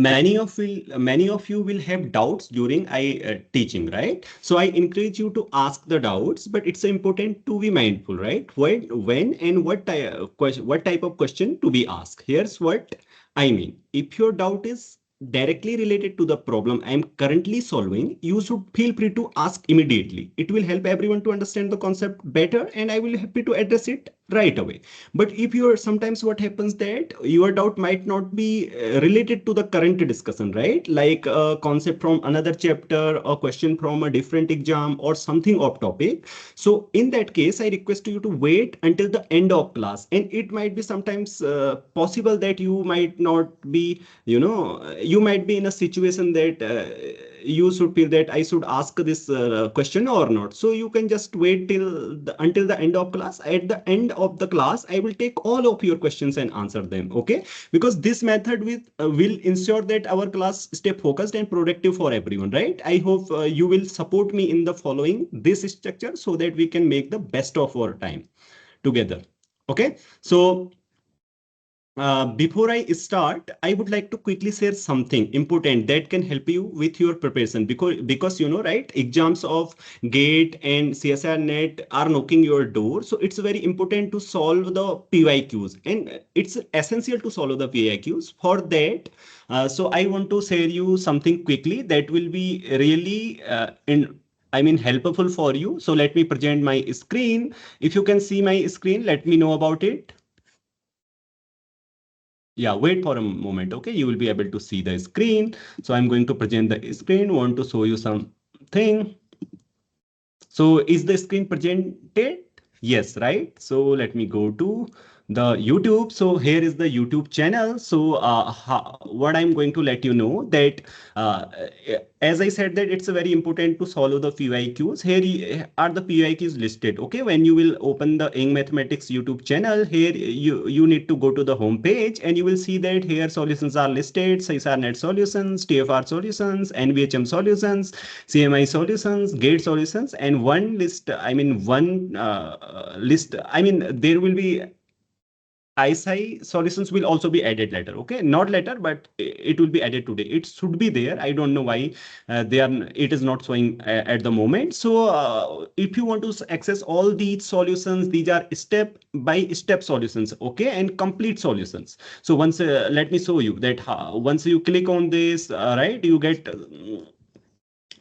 many of you will have doubts during I teaching, right? So I encourage you to ask the doubts, but it's important to be mindful, right? When and what type of question to be asked. Here's what I mean. If your doubt is directly related to the problem I'm currently solving, you should feel free to ask immediately. It will help everyone to understand the concept better, and I will be happy to address it right away. But if you're sometimes what happens that your doubt might not be related to the current discussion, right? Like a concept from another chapter, a question from a different exam, or something off topic. So in that case, I request you to wait until the end of class. And it might be sometimes possible that you might not be, you might be in a situation that you should feel that I should ask this question or not. So you can just wait until the end of class. At the end of the class, I will take all of your questions and answer them. Okay, because this method will ensure that our class stay focused and productive for everyone, right? I hope you will support me in the following this structure so that we can make the best of our time together. Okay, so before I start, I would like to quickly share something important that can help you with your preparation, because right, exams of GATE and CSIR Net are knocking your door. So it's very important to solve the PYQs, and it's essential to solve the PYQs. For that, so I want to share you something quickly that will be really helpful for you. So let me present my screen. If you can see my screen, let me know about it. Yeah, wait for a moment. Okay, you will be able to see the screen. So I'm going to present the screen, want to show you something. So is the screen presented? Yes, right? So let me go to the YouTube. So here is the YouTube channel. So what I'm going to let you know that uh, as I said that it's very important to follow the PYQs. Here are the PYQs listed. Okay, when you will open the Ing Mathematics YouTube channel, here you need to go to the home page, and you will see that here solutions are listed: CSIR solutions, TFR solutions, NVHM solutions, CMI solutions, GATE solutions, and one list. There will be ISI solutions will also be added later. Okay, not later, but it will be added today. It should be there. I don't know why it is not showing at the moment. So if you want to access all these solutions, these are step by step solutions. Okay, and complete solutions. So once let me show you that once you click on this, right, you get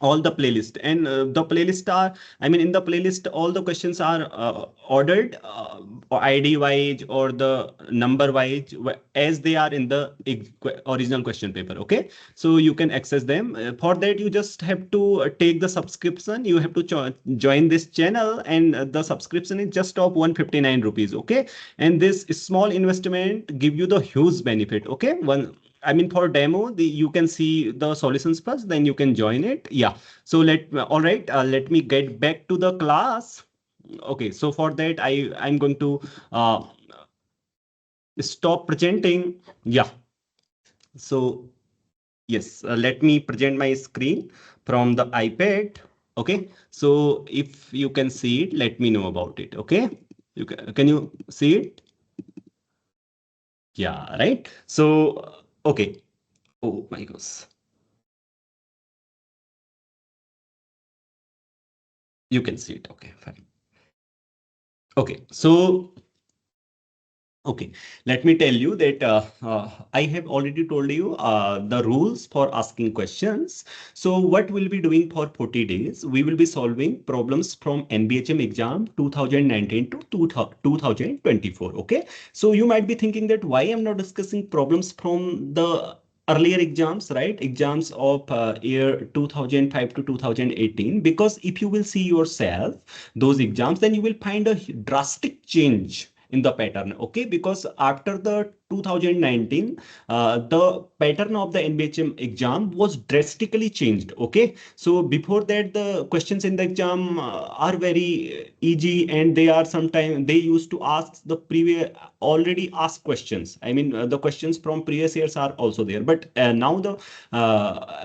all the playlist, and the playlist are, in the playlist all the questions are ordered id wise or the number wise, as they are in the original question paper. Okay, so you can access them. For that, you just have to take the subscription. You have to join this channel, and the subscription is just of 159 rupees. Okay, and this small investment give you the huge benefit. Okay, for demo, you can see the solutions first, then you can join it. Yeah. So all right, let me get back to the class. Okay. So for that, I'm going to stop presenting. Yeah. So yes, let me present my screen from the iPad. Okay. So if you can see it, let me know about it. Okay. Can you see it? Yeah. Right. So, okay. Oh my gosh. You can see it. Okay, fine. Okay, so okay, let me tell you that I have already told you the rules for asking questions. So what we'll be doing for 40 days, we will be solving problems from NBHM exam 2019 to 2024. Okay, so you might be thinking that why I'm not discussing problems from the earlier exams, right? Exams of year 2005 to 2018, because if you will see yourself those exams, then you will find a drastic change in the pattern. Okay, because after the 2019, the pattern of the NBHM exam was drastically changed. Okay, so before that, the questions in the exam are very easy, and they are sometimes they used to ask the previous already asked questions. The questions from previous years are also there, but now the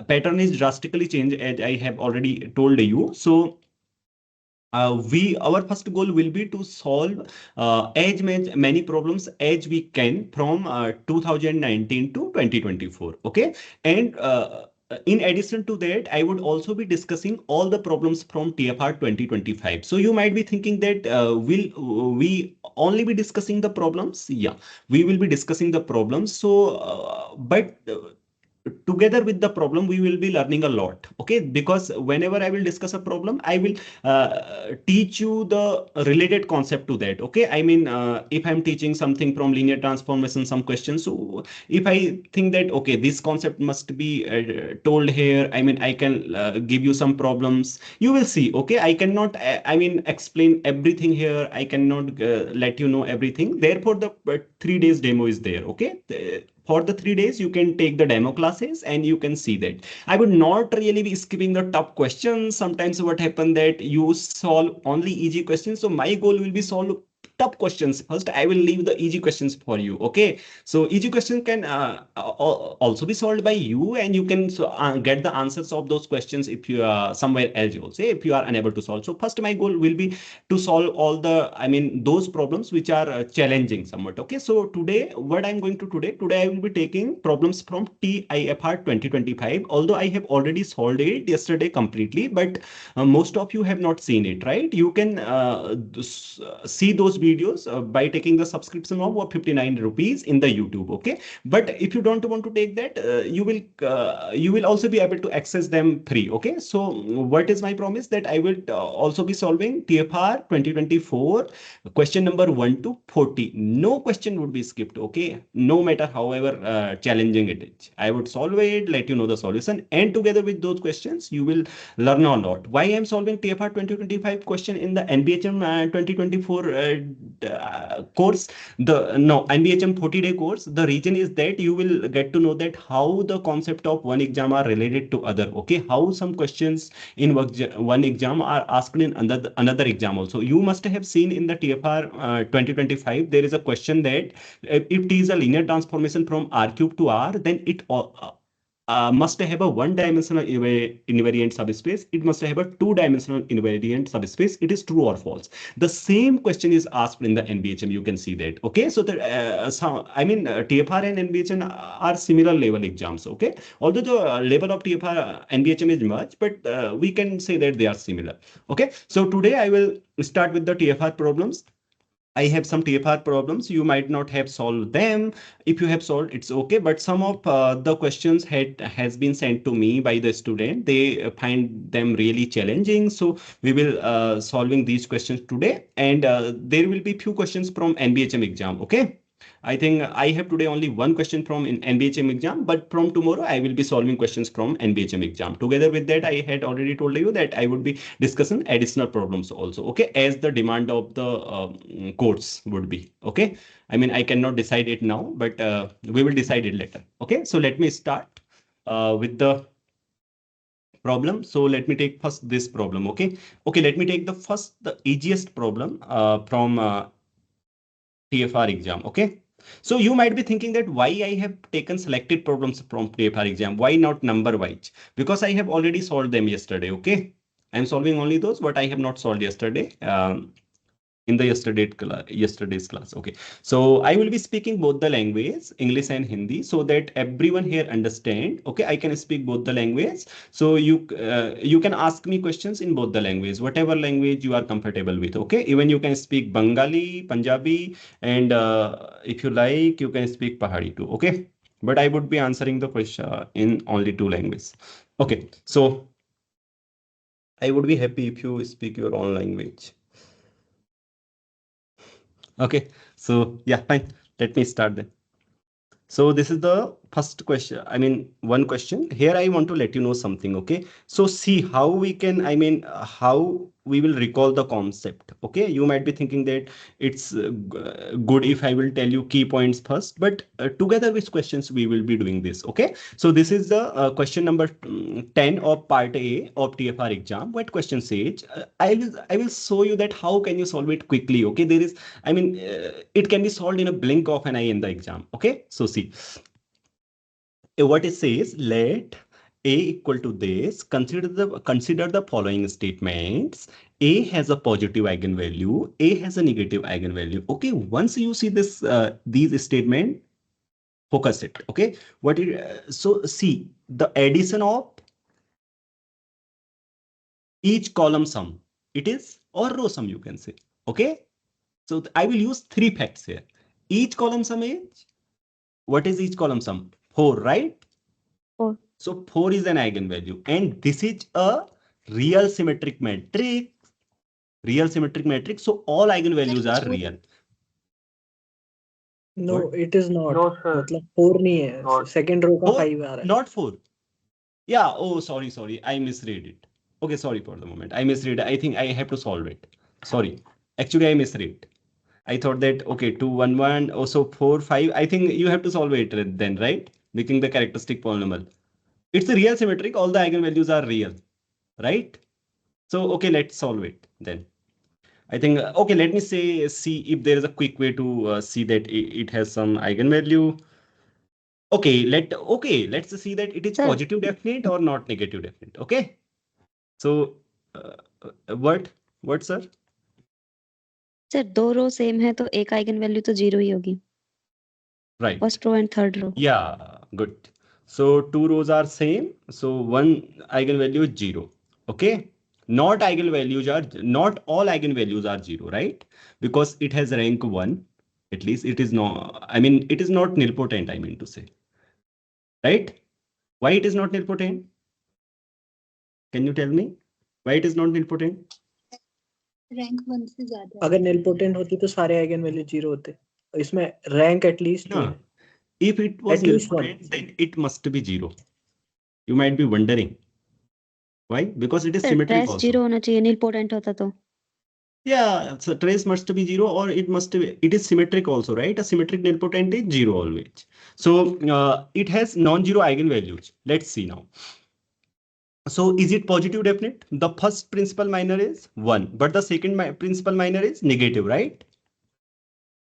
pattern is drastically changed, as I have already told you. So our first goal will be to solve as many problems as we can from 2019 to 2024. Okay, and in addition to that, I would also be discussing all the problems from TFR 2025. So you might be thinking that will we only be discussing the problems? Yeah, we will be discussing the problems. So, but together with the problem we will be learning a lot, okay, because whenever I will discuss a problem I will teach you the related concept to that, okay. I mean, if I'm teaching something from linear transformation, some questions, so if I think that okay, this concept must be told here, I mean I can give you some problems, you will see, okay. I cannot I mean explain everything here, I cannot let you know everything, therefore the 3 days demo is there, okay. For the 3 days you can take the demo classes and you can see that I would not really be skipping the tough questions. Sometimes what happen that you solve only easy questions, so my goal will be solve tough questions first, I will leave the easy questions for you, okay. So easy question can also be solved by you, and you can get the answers of those questions if you are somewhere else also, if you are unable to solve. So first my goal will be to solve all the, I mean, those problems which are challenging somewhat, okay. So today what I'm going to today I will be taking problems from TIFR 2025, although I have already solved it yesterday completely, but most of you have not seen it, right? You can see those videos by taking the subscription of 59 rupees in the YouTube, okay. But if you don't want to take that, you will also be able to access them free, okay. So what is my promise, that I will also be solving TFR 2024 question number 1 to 40. No question would be skipped, okay, no matter however challenging it is. I would solve it, let you know the solution, and together with those questions you will learn a lot. Why I'm solving TFR 2025 question in the NBHM 2024 course, the no NBHM 40-day course? The reason is that you will get to know that how the concept of one exam are related to other, okay, how some questions in one exam are asked in another exam also. You must have seen in the TFR 2025 there is a question that if it is a linear transformation from R cube to R, then it must have a one-dimensional invariant subspace. It must have a two-dimensional invariant subspace. It is true or false. The same question is asked in the NBHM. You can see that. Okay, so I mean TFR and NBHM are similar level exams. Okay, although the level of TFR NBHM is much, but we can say that they are similar. Okay, so today I will start with the TFR problems. I have some TFR problems. You might not have solved them. If you have solved, it's okay. But some of the questions has been sent to me by the student. They find them really challenging. So we will solving these questions today, and there will be few questions from NBHM exam. Okay. I think I have today only one question from in NBHM exam, but from tomorrow I will be solving questions from NBHM exam. Together with that, I had already told you that I would be discussing additional problems also, okay, as the demand of the course would be, okay. I mean, I cannot decide it now, but we will decide it later, okay. So let me start with the problem. So let me take first this problem, okay. Okay, let me take the easiest problem from TFR exam, okay. So you might be thinking that why I have taken selected problems from TFR exam, why not number wise? Because I have already solved them yesterday, okay. I'm solving only those what I have not solved yesterday. In the yesterday's class, okay. So I will be speaking both the language, English and Hindi, so that everyone here understand, okay. I can speak both the language, so you can ask me questions in both the language, whatever language you are comfortable with, okay. Even you can speak Bengali, Punjabi, and if you like you can speak Pahari too, okay. But I would be answering the question in only two languages, okay. So I would be happy if you speak your own language. Okay, so yeah, fine. Let me start then. So this is the first question. I mean, one question. Here I want to let you know something, okay? So see how we can, I mean, how we will recall the concept, okay? You might be thinking that it's good if I will tell you key points first, but together with questions, we will be doing this, okay? So this is the question number 10 of part A of TFR exam. What question says, I will show you that how can you solve it quickly, okay? There is, I mean, it can be solved in a blink of an eye in the exam. Okay, so see what it says. Let A equal to this. Consider the following statements. A has a positive eigenvalue, A has a negative eigenvalue. Okay, once you see this, these statement, focus it. Okay, so see the addition of each column sum, it is, or row sum you can say. Okay, so I will use three facts here. Each column sum is, what is each column sum? 4, right? 4. So 4 is an eigenvalue, and this is a real symmetric matrix. Real symmetric matrix, so all eigenvalues are real. No, What? it is not. No, sir. मतलब 4 नहीं है, Not. second row का 4? 5 आ रहा है. Not 4. Yeah, oh, sorry, I misread it. Okay, sorry for the moment. I misread. I think I have to solve it. Sorry. Actually, I misread. I thought that, okay, 2, 1, 1, also 4, 5. I think you have to solve it then, right? Making the characteristic polynomial. It's a real symmetric. All the eigenvalues are real, right? So, okay, let's solve it then. I think, okay, let me see if there is a quick way to see that it has some eigenvalue. Okay, let's see that it is Sir. positive definite or not negative definite. Okay. So, what, sir? Sir 2 row same है तो एक eigen value तो 0 ही होगी. Right. First row and third row. Yeah, good. So 2 rows are same. So one eigenvalue is 0. Okay. Not all eigenvalues are 0, right? Because it has rank 1. At least it is not, I mean, it is not nilpotent, I mean to say. Right? Why it is not nilpotent? Can you tell me why it is not nilpotent? Rank 1 से ज्यादा. अगर nilpotent होती तो सारे eigen value 0 होते. इसमें rank at least 2 No. है. If it was At least nilpotent, then it must be 0. You might be wondering. Why? Because it is sir symmetric trace also. 0 होना चाहिए nilpotent होता तो. Yeah, so trace must be 0, or it is symmetric also, right? A symmetric nilpotent is 0 always. So it has non-zero eigenvalues. Let's see now. So is it positive definite? The first principal minor is 1, but the second principal minor is negative, right?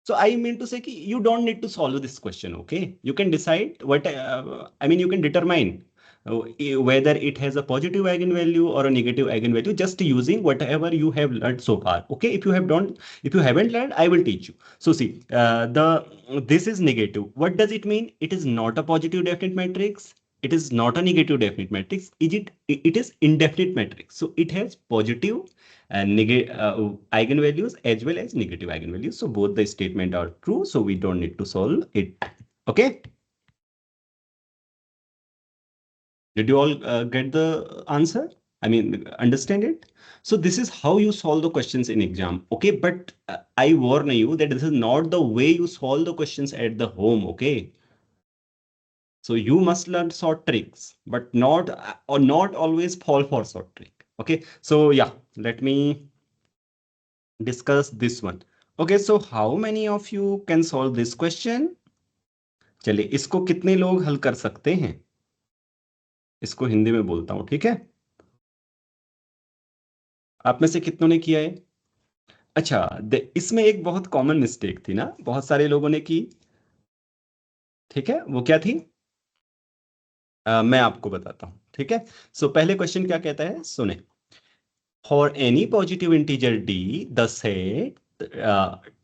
So I mean to say you don't need to solve this question, okay? You can decide what, you can determine whether it has a positive eigenvalue or a negative eigenvalue just using whatever you have learned so far. Okay, if you haven't learned, I will teach you. So see, this is negative. What does it mean? It is not a positive definite matrix. It is not a negative definite matrix. It is indefinite matrix. So it has positive and negative eigenvalues as well as negative eigenvalues. So both the statement are true. So we don't need to solve it. Okay. Did you all get the answer? I mean, understand it? So this is how you solve the questions in exam. Okay, but I warn you that this is not the way you solve the questions at the home. Okay. So you must learn short tricks, but not always fall for short trick. Okay. So yeah, let me discuss this one. Okay. So how many of you can solve this question? चलिए इसको कितने लोग हल कर सकते हैं? इसको हिंदी में बोलता हूं, ठीक है? आप में से कितनों ने किया है? अच्छा, इसमें एक बहुत कॉमन मिस्टेक थी ना, बहुत सारे लोगों ने की. ठीक है, वो क्या थी? मैं आपको बताता हूं, ठीक है? सो पहले क्वेश्चन क्या कहता है, सुने. For any positive integer D the set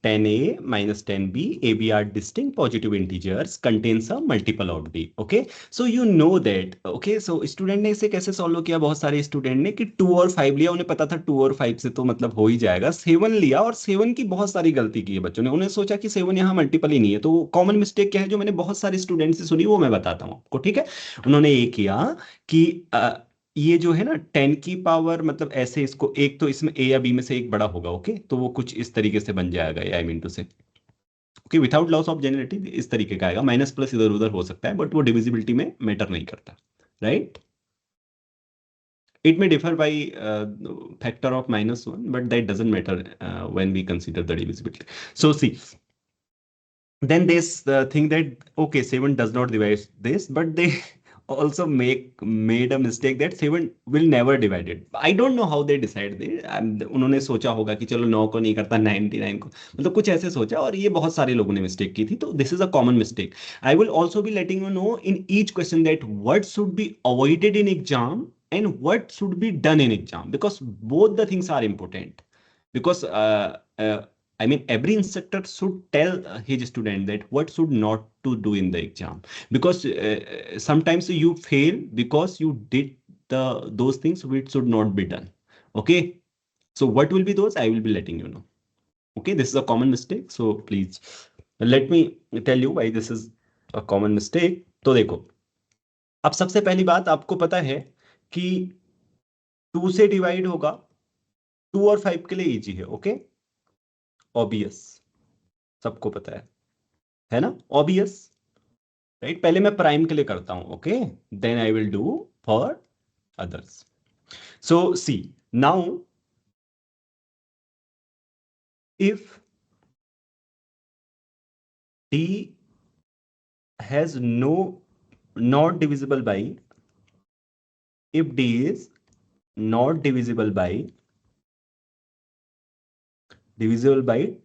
10a minus 10b ab are distinct positive integers contains a multiple of d. Okay, so you know that. Okay, so student ने इसे कैसे सॉल्व किया? बहुत सारे स्टूडेंट ने कि 2 और 5 लिया, उन्हें पता था 2 और 5 से तो मतलब हो ही जाएगा. 7 लिया और 7 की बहुत सारी गलती की है बच्चों ने. उन्हें सोचा कि 7 यहाँ मल्टीपल ही नहीं है. तो कॉमन मिस्टेक क्या है जो मैंने बहुत सारे स्टूडेंट से सुनी, वो मैं बताता हूँ आपको, ठीक है? उन्होंने ये किया कि ये जो है ना 10 की पावर, मतलब ऐसे इसको एक, तो इसमें ए या बी में से एक बड़ा होगा. ओके, तो वो कुछ इस तरीके से बन जाएगा. आई मीन टू से ओके, विदाउट लॉस ऑफ जेनरेलिटी इस तरीके का आएगा. माइनस प्लस इधर उधर हो सकता है, बट वो डिविजिबिलिटी में मैटर नहीं करता, right? It may differ by factor of -1, but that doesn't matter when we consider the divisibility. So see, then this thing that okay, 7 does not divide this, but they also made a mistake that 7 will never divide it. I don't know how they decide this. उन्होंने सोचा होगा कि चलो 9 को नहीं करता 99 को, मतलब कुछ ऐसे सोचा, और ये बहुत सारे लोगों ने मिस्टेक की थी. तो this is a common mistake. I will also be letting you know in each question that what should be avoided in exam and what should be done in exam, because both the things are important. Because I mean, every instructor should tell his student that what should not to do in the exam, because sometimes you fail because you did those things which should not be done. Okay, so what will be those, I will be letting you know. Okay, this is a common mistake, so please let me tell you why this is a common mistake. तो देखो, अब सबसे पहली बात आपको पता है कि 2 से डिवाइड होगा, 2 और 5 के लिए इजी है। ओके, ऑब्वियस, सबको पता है ना, ऑब्वियस, राइट। पहले मैं प्राइम के लिए करता हूं, okay, then I will do for others. So see now, if d has not divisible by, if d is not divisible by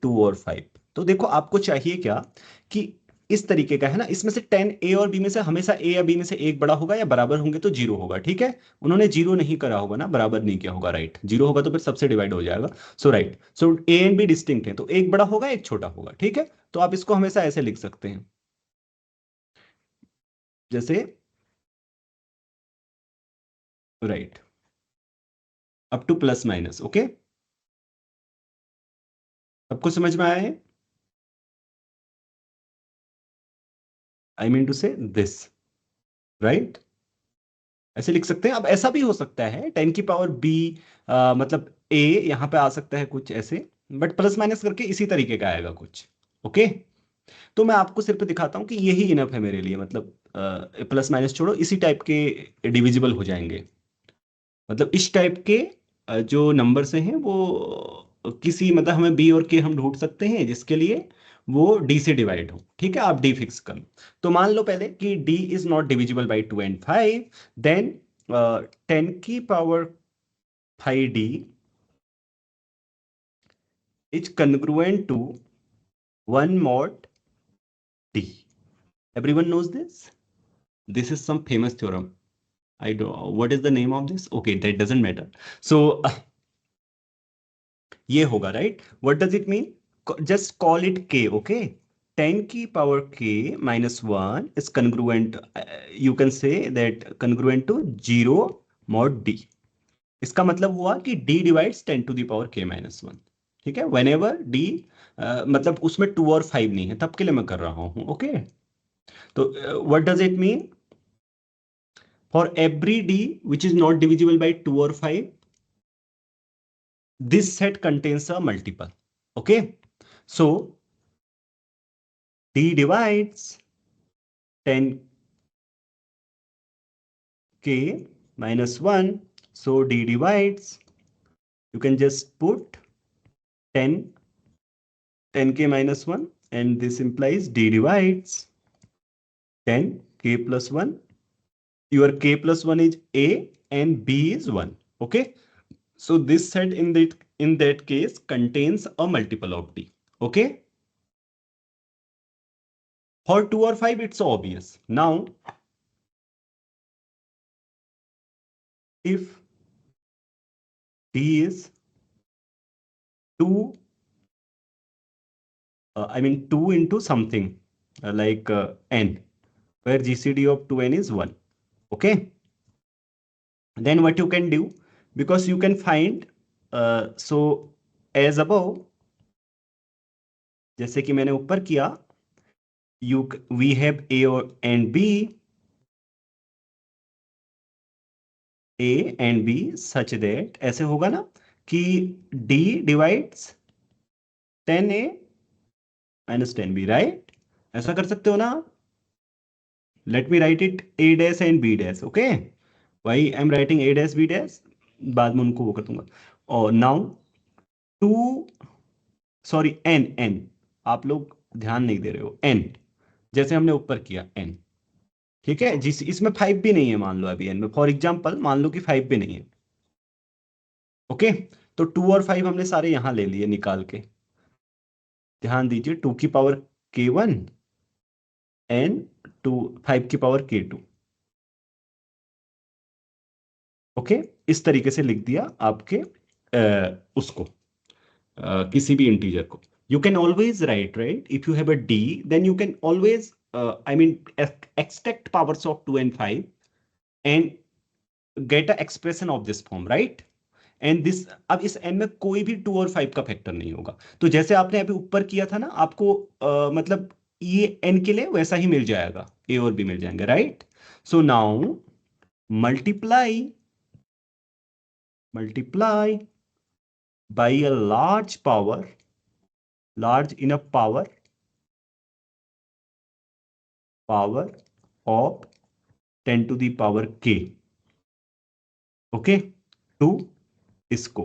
2 और 5, तो देखो आपको चाहिए क्या कि इस तरीके का है ना, इसमें से 10 ए और बी में से हमेशा ए या बी में से एक बड़ा होगा, या बराबर होंगे तो 0 होगा। ठीक है, उन्होंने 0 नहीं करा होगा ना, बराबर नहीं किया होगा, राइट। 0 होगा तो फिर सबसे डिवाइड हो जाएगा। So right, so A and B distinct है, तो एक बड़ा होगा एक छोटा होगा। ठीक है, तो आप इसको हमेशा ऐसे लिख सकते हैं, जैसे right, up two plus minus. Okay, सबको समझ में आया है? आई मीन टू से दिस, राइट, ऐसे लिख सकते हैं। अब ऐसा भी हो सकता है 10 की पावर बी, मतलब ए यहां पे आ सकता है कुछ ऐसे, बट प्लस माइनस करके इसी तरीके का आएगा कुछ। ओके, तो मैं आपको सिर्फ दिखाता हूं कि यही इनफ है मेरे लिए, मतलब प्लस माइनस छोड़ो, इसी टाइप के डिविजिबल हो जाएंगे। मतलब इस टाइप के जो नंबर से हैं वो किसी, मतलब हमें बी और के हम ढूंढ सकते हैं जिसके लिए वो डी से डिवाइड हो। ठीक है, आप डी फिक्स कर लो। तो मान लो पहले कि d is not divisible by 2 and 5, then 10 की power 5 d is congruent to 1 mod d. Everyone knows this. This is some famous theorem. I don't, what is the name of this? Okay, that doesn't matter. So ये होगा, right. What does it mean? Just call it k। Okay, 10 की power k minus 1 is congruent, you can say that congruent to 0 mod d. इसका मतलब हुआ कि d divides 10 to the power k minus 1। ठीक है, whenever d मतलब उसमें 2 और 5 नहीं है, तब के लिए मैं कर रहा हूं। ओके, तो what does it mean? For every d which is not divisible by 2 or 5, this set contains a multiple. Okay, so d divides 10k minus 1, so d divides, you can just put 10k minus 1, and this implies d divides 10k plus 1. Your k plus 1 is a and b is 1. Okay, so this set in that case contains a multiple of d. Okay, for 2 or 5 it's obvious. Now if d is 2, I mean 2 into something like n, where GCD of 2n is 1. Okay, then what you can do, because you can find so as above, जैसे कि मैंने ऊपर किया, we have a and b, a and b such that ऐसे होगा ना कि d divides 10a minus 10b, right. ऐसा कर सकते हो ना। Let me write it a dash and b dash। Okay, why I am writing a dash b dash, बाद में उनको वो कर दूंगा। और नाउ 2, सॉरी n, आप लोग ध्यान नहीं दे रहे हो, n जैसे हमने ऊपर किया n। ठीक है, जिस इसमें 5 भी नहीं है, मान लो अभी n में, फॉर एग्जांपल मान लो कि 5 भी नहीं है। ओके, तो 2 और 5 हमने सारे यहां ले लिए निकाल के। ध्यान दीजिए, 2 की पावर k1 एंड 5 की पावर k2। ओके, इस तरीके से लिख दिया आपके उसको किसी भी इंटीजर को. You can always write, right? If you have a d, then you can always, extract powers of 2 and 5 and get a expression of this form, right? And this, अब इस n में कोई भी 2 और 5 का फैक्टर नहीं होगा. तो जैसे आपने अभी ऊपर किया था ना, आपको मतलब ये n के लिए वैसा ही मिल जाएगा, a और b मिल जाएंगे, right? So now multiply by a large enough power of 10 to the power k, okay, to इसको.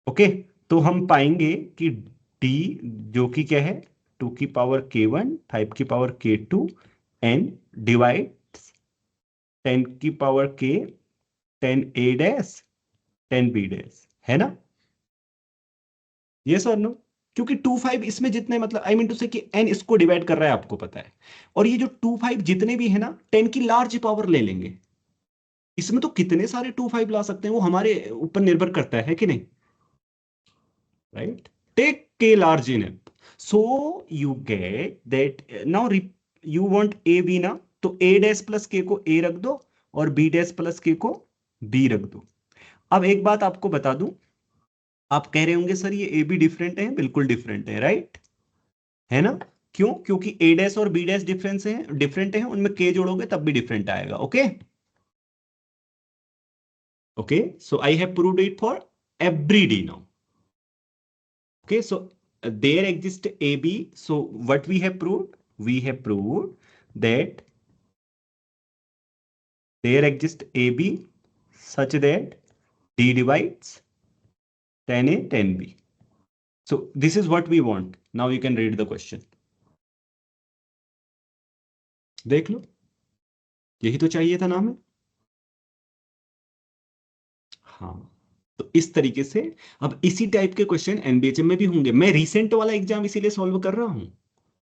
ओके, तो हम पाएंगे कि d जो कि क्या है, 2 की पावर k1, 5 की पावर k2 एंड डिवाइड्स 10 की power k, 10a dash 10b dash, है ना? यस और नो? क्योंकि 2 5 इसमें जितने, मतलब आई मीन टू से कि n इसको डिवाइड कर रहा है, आपको पता है. और ये जो 2 5 जितने भी है ना, 10 की लार्ज पावर ले लेंगे. इसमें तो कितने सारे 2 5 ला सकते हैं, वो हमारे ऊपर निर्भर करता है कि नहीं, right? Take k large enough, so you get that. Now you want a b ना, तो a डैश प्लस k को a रख दो और b डैश प्लस k को b रख दो. अब एक बात आपको बता दूं, आप कह रहे होंगे सर ये a b डिफरेंट है. बिल्कुल डिफरेंट है, राइट? है ना? क्यों? क्योंकि a डैश और b डैश डिफरेंट है, उनमें k जोड़ोगे तब भी डिफरेंट आएगा. Okay, okay, so I have proved it for every d now. Okay, so there exists AB. So what we have proved? We have proved that there exists AB such that D divides 10A 10B. So this is what we want. Now you can read the question. देख लो, यही तो चाहिए था ना हमें. हाँ, तो इस तरीके से अब इसी टाइप के क्वेश्चन एनबीएचएम में भी होंगे. मैं रिसेंट वाला एग्जाम इसीलिए सॉल्व कर रहा हूं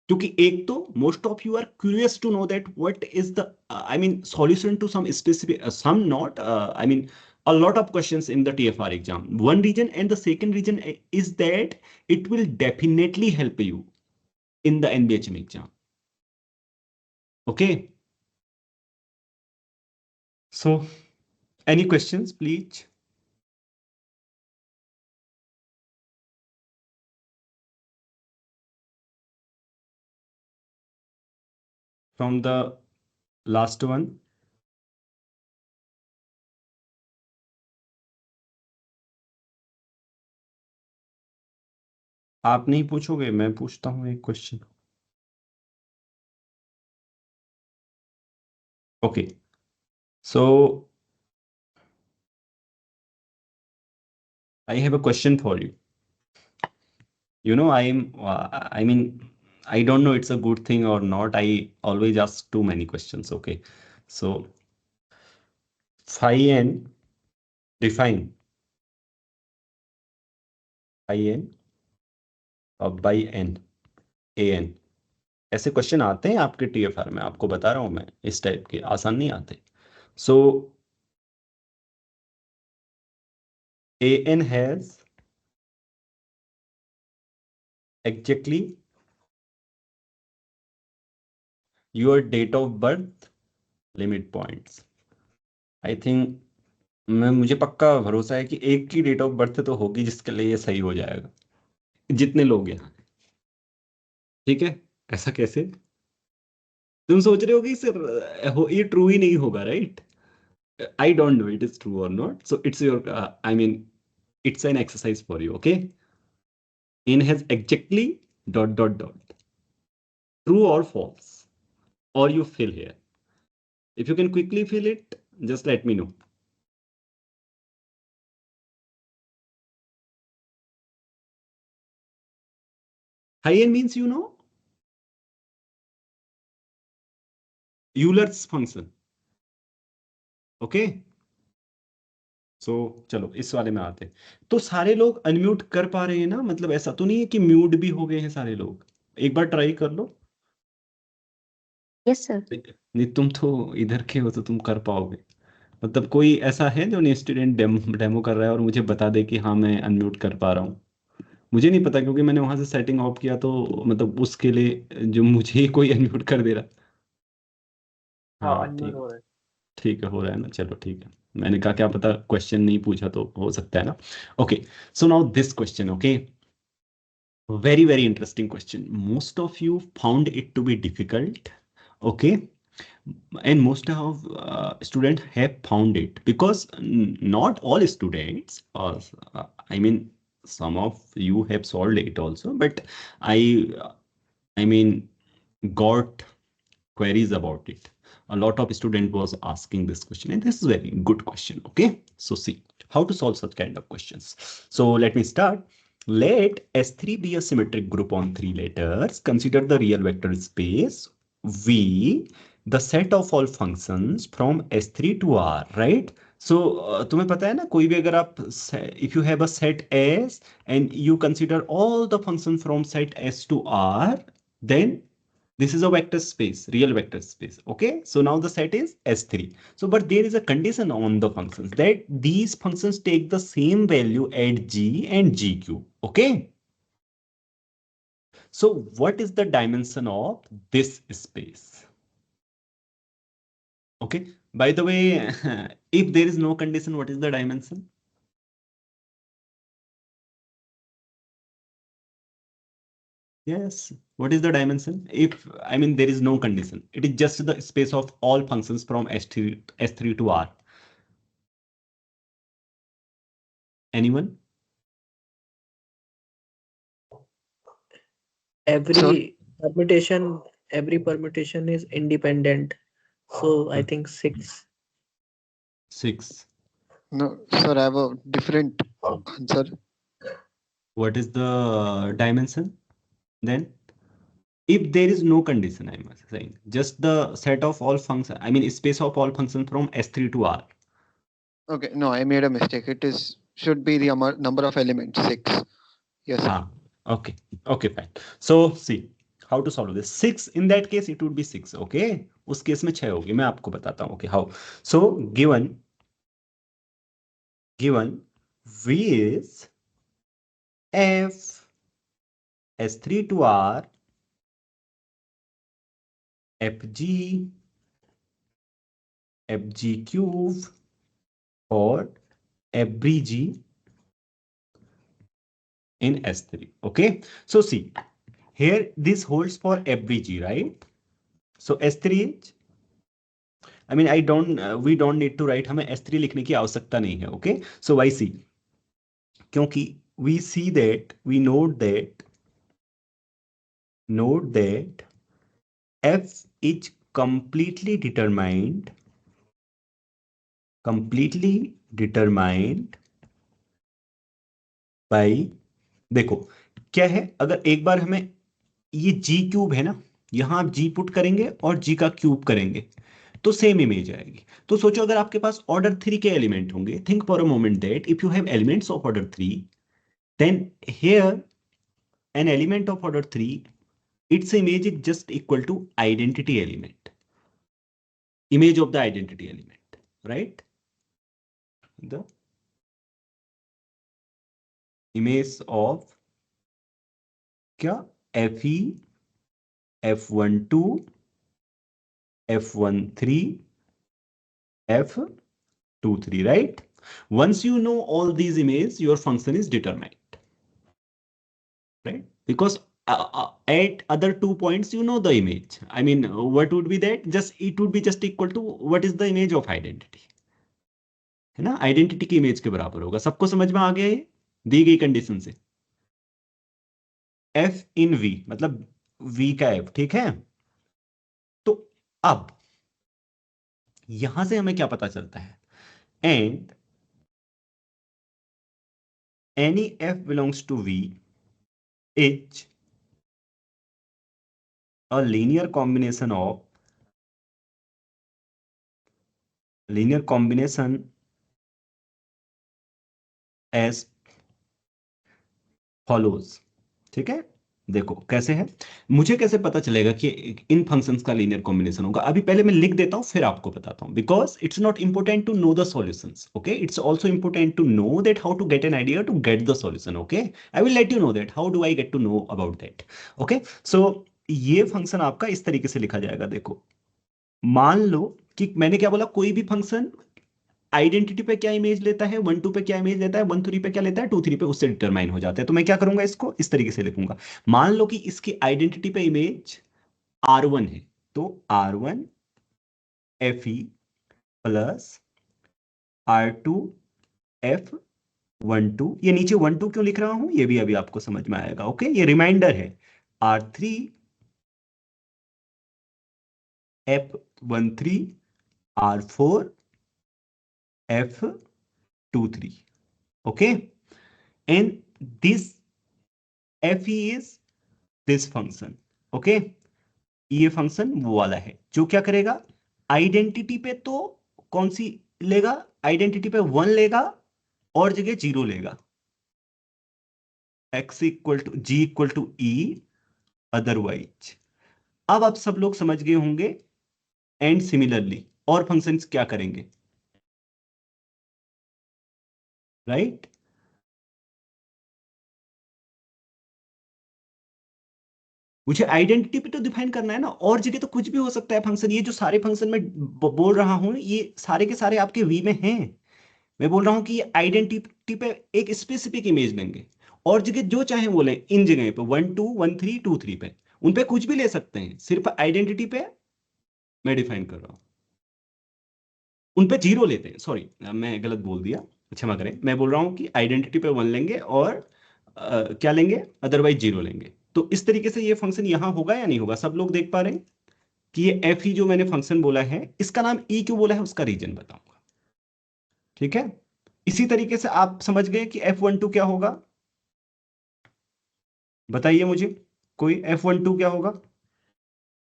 क्योंकि एक तो most of you are curious to know that what is the, I mean, solution to some specific, some not, I mean, a lot of questions in the TFR exam. One reason, and the second reason is that it will definitely help you in the NBHM exam. Okay, so any questions, please? From the last one. आप नहीं पूछोगे, मैं पूछता हूं एक question. Okay, so I have a question for you. You know, I mean, I don't know it's a good thing or not. I always ask too many questions. Okay, so phi n, define phi n by n, a n. ऐसे question आते हैं आपके TFR में, आपको बता रहा हूं मैं. इस टाइप के आसान नहीं आते. सो a n has exactly your date of birth limit points. I think, मुझे पक्का भरोसा है कि एक की डेट ऑफ बर्थ तो होगी जिसके लिए ये सही हो जाएगा, जितने लोग हैं. ठीक है, ऐसा कैसे? तुम सोच रहे हो कि सर ये ट्रू ही नहीं होगा, right? I don't know it is true और not. So it's your, I mean, it's an exercise for you. Okay, in has exactly dot dot dot, true और फॉल्स, और you fill here. If you can quickly fill it, just let me know. Phi n means, you know, Euler's function. Okay, so चलो इस वाले में आते हैं. तो सारे लोग अनम्यूट कर पा रहे हैं ना? मतलब ऐसा तो नहीं है कि म्यूट भी हो गए हैं सारे लोग. एक बार ट्राई कर लो. Yes sir. नहीं, तुम तो इधर के हो तो तुम कर पाओगे. मतलब कोई ऐसा है जो स्टूडेंट डेमो कर रहा है और मुझे बता दे कि हाँ मैं अनम्यूट कर पा रहा हूँ? मुझे नहीं पता क्योंकि मैंने वहां से सेटिंग ऑफ किया, तो मतलब उसके लिए जो मुझे ही कोई अनम्यूट कर दे रहा। हाँ हाँ अनम्यूट ठीक, हो रहा है। ठीक है, हो रहा है ना, चलो ठीक है। मैंने कहा क्या पता क्वेश्चन नहीं पूछा तो हो सकता है ना। Okay, so now this question, okay, very interesting question. Most of you found it to be difficult, okay, and most of students have found it because not all students, or I mean some of you have solved it also, but I I mean got queries about it. A lot of student was asking this question, and this is very good question. Okay, so see how to solve such kind of questions. So let me start. Let S3 be a symmetric group on three letters. Consider the real vector space V, the set of all functions from S3 to R, right? So तुम्हें पता है ना, कोई भी अगर आप if you have a set S and you consider all the functions from set S to R, then this is a vector space, real vector space. Okay, so now the set is S3. So, but there is a condition on the functions that these functions take the same value at G and G cube. Okay, so what is the dimension of this space? Okay, by the way, if there is no condition, what is the dimension? Yes, what is the dimension? If I mean there is no condition, it is just the space of all functions from S3 to R. Anyone? Every permutation, every permutation is independent. So I think 6. 6. No, sir, I have a different answer. What is the dimension then? If there is no condition, I'm saying just the set of all functions, I mean space of all functions from S3 to R. Okay, no, I made a mistake. It is should be the number of elements, 6. Yes, sir. Ah, okay, okay, fine. So see how to solve this. 6 in that case it would be 6. Okay, उस case में 6 होगी, मैं आपको बताता हूँ. Okay, how? So given V is F S3 to R FG FG cube or FBG in S3. Okay, so see here this holds for FBG, right? So S3 is, I mean I don't we don't need to write, हमें S3 लिखने की आवश्यकता नहीं है. Okay, so why see, क्योंकि we see that we note that F is completely determined by, देखो क्या है, अगर एक बार हमें ये जी क्यूब है ना, यहां आप जी पुट करेंगे और जी का क्यूब करेंगे तो सेम इमेज आएगी. तो सोचो अगर आपके पास ऑर्डर 3 के एलिमेंट होंगे, think for a moment that if you have elements of order 3, then here an element of order 3, its image is just equal to identity element, image of the identity element, right? The image of क्या, fe f12 f13 f23, right? Once you know all these images, your function is determined, right? Because at other 2 points you know the image, I mean what would be that, just it would be just equal to what is the image of identity, है ना, identity की image के बराबर होगा. सबको समझ में आ गया ये दी गई कंडीशन से? एफ इन वी मतलब वी का एफ, ठीक है. तो अब यहां से हमें क्या पता चलता है, and any f belongs to v is a linear combination as follows. ठीक है, देखो कैसे है, मुझे कैसे पता चलेगा कि इन फंक्शंस का लीनियर कॉम्बिनेशन होगा? अभी पहले मैं लिख देता हूं फिर आपको बताता हूं, because it's not important to know the solutions, okay, it's also important to know that how to get an idea to get the solution, okay. I will let you know that how do I get to know about that, okay. So ये function आपका इस तरीके से लिखा जाएगा। देखो मान लो कि मैंने क्या बोला, कोई भी फंक्शन आइडेंटिटी पे क्या इमेज लेता है, 1 2 पे क्या इमेज लेता है, 1 3 पे क्या लेता है, 2 3 पे, उससे डिटरमाइन हो जाता है। तो मैं क्या करूंगा, इसको इस तरीके से लिखूंगा। मान लो कि इसकी आइडेंटिटी पे इमेज R1 है, तो R1 FE plus R2 F12। ये नीचे 1 2 क्यों लिख रहा हूं, ये भी अभी आपको समझ में आएगा, ओके। ये रिमाइंडर है, R3 F13 R4 F23, okay, and this FE is this function, okay। ये फंक्शन वो वाला है जो क्या करेगा, आइडेंटिटी पे तो कौन सी लेगा, आइडेंटिटी पे 1 लेगा और जगह 0 लेगा, x equal to g equal to e, otherwise. अब आप सब लोग समझ गए होंगे। एंड सिमिलरली और फंक्शंस क्या करेंगे, राइट? मुझे आइडेंटिटी पे तो डिफाइन करना है ना, और जगह तो कुछ भी हो सकता है फंक्शन। ये जो सारे फंक्शन मैं बोल रहा हूं, ये सारे के सारे आपके वी में हैं। मैं बोल रहा हूं कि ये आइडेंटिटी पे एक स्पेसिफिक इमेज लेंगे, और जगह जो चाहे बोले, इन जगह पे 1 2 1 3 2 3 पे, उन पे कुछ भी ले सकते हैं, सिर्फ आइडेंटिटी पे मैं डिफाइन कर रहा हूं। उन पे 0 लेते हैं, सॉरी मैं गलत बोल दिया, क्षमा करें। मैं बोल रहा हूं कि आइडेंटिटी पे 1 लेंगे और क्या लेंगे, अदरवाइज 0 लेंगे। तो इस तरीके से ये फंक्शन यहां होगा या नहीं होगा, सब लोग देख पा रहे हैं कि ये एफ ही जो मैंने फंक्शन बोला है, इसका नाम ई क्यों बोला है, उसका रीजन बताऊंगा, ठीक है। इसी तरीके से आप समझ गए कि F12 क्या होगा, बताइए मुझे कोई, F12 क्या होगा,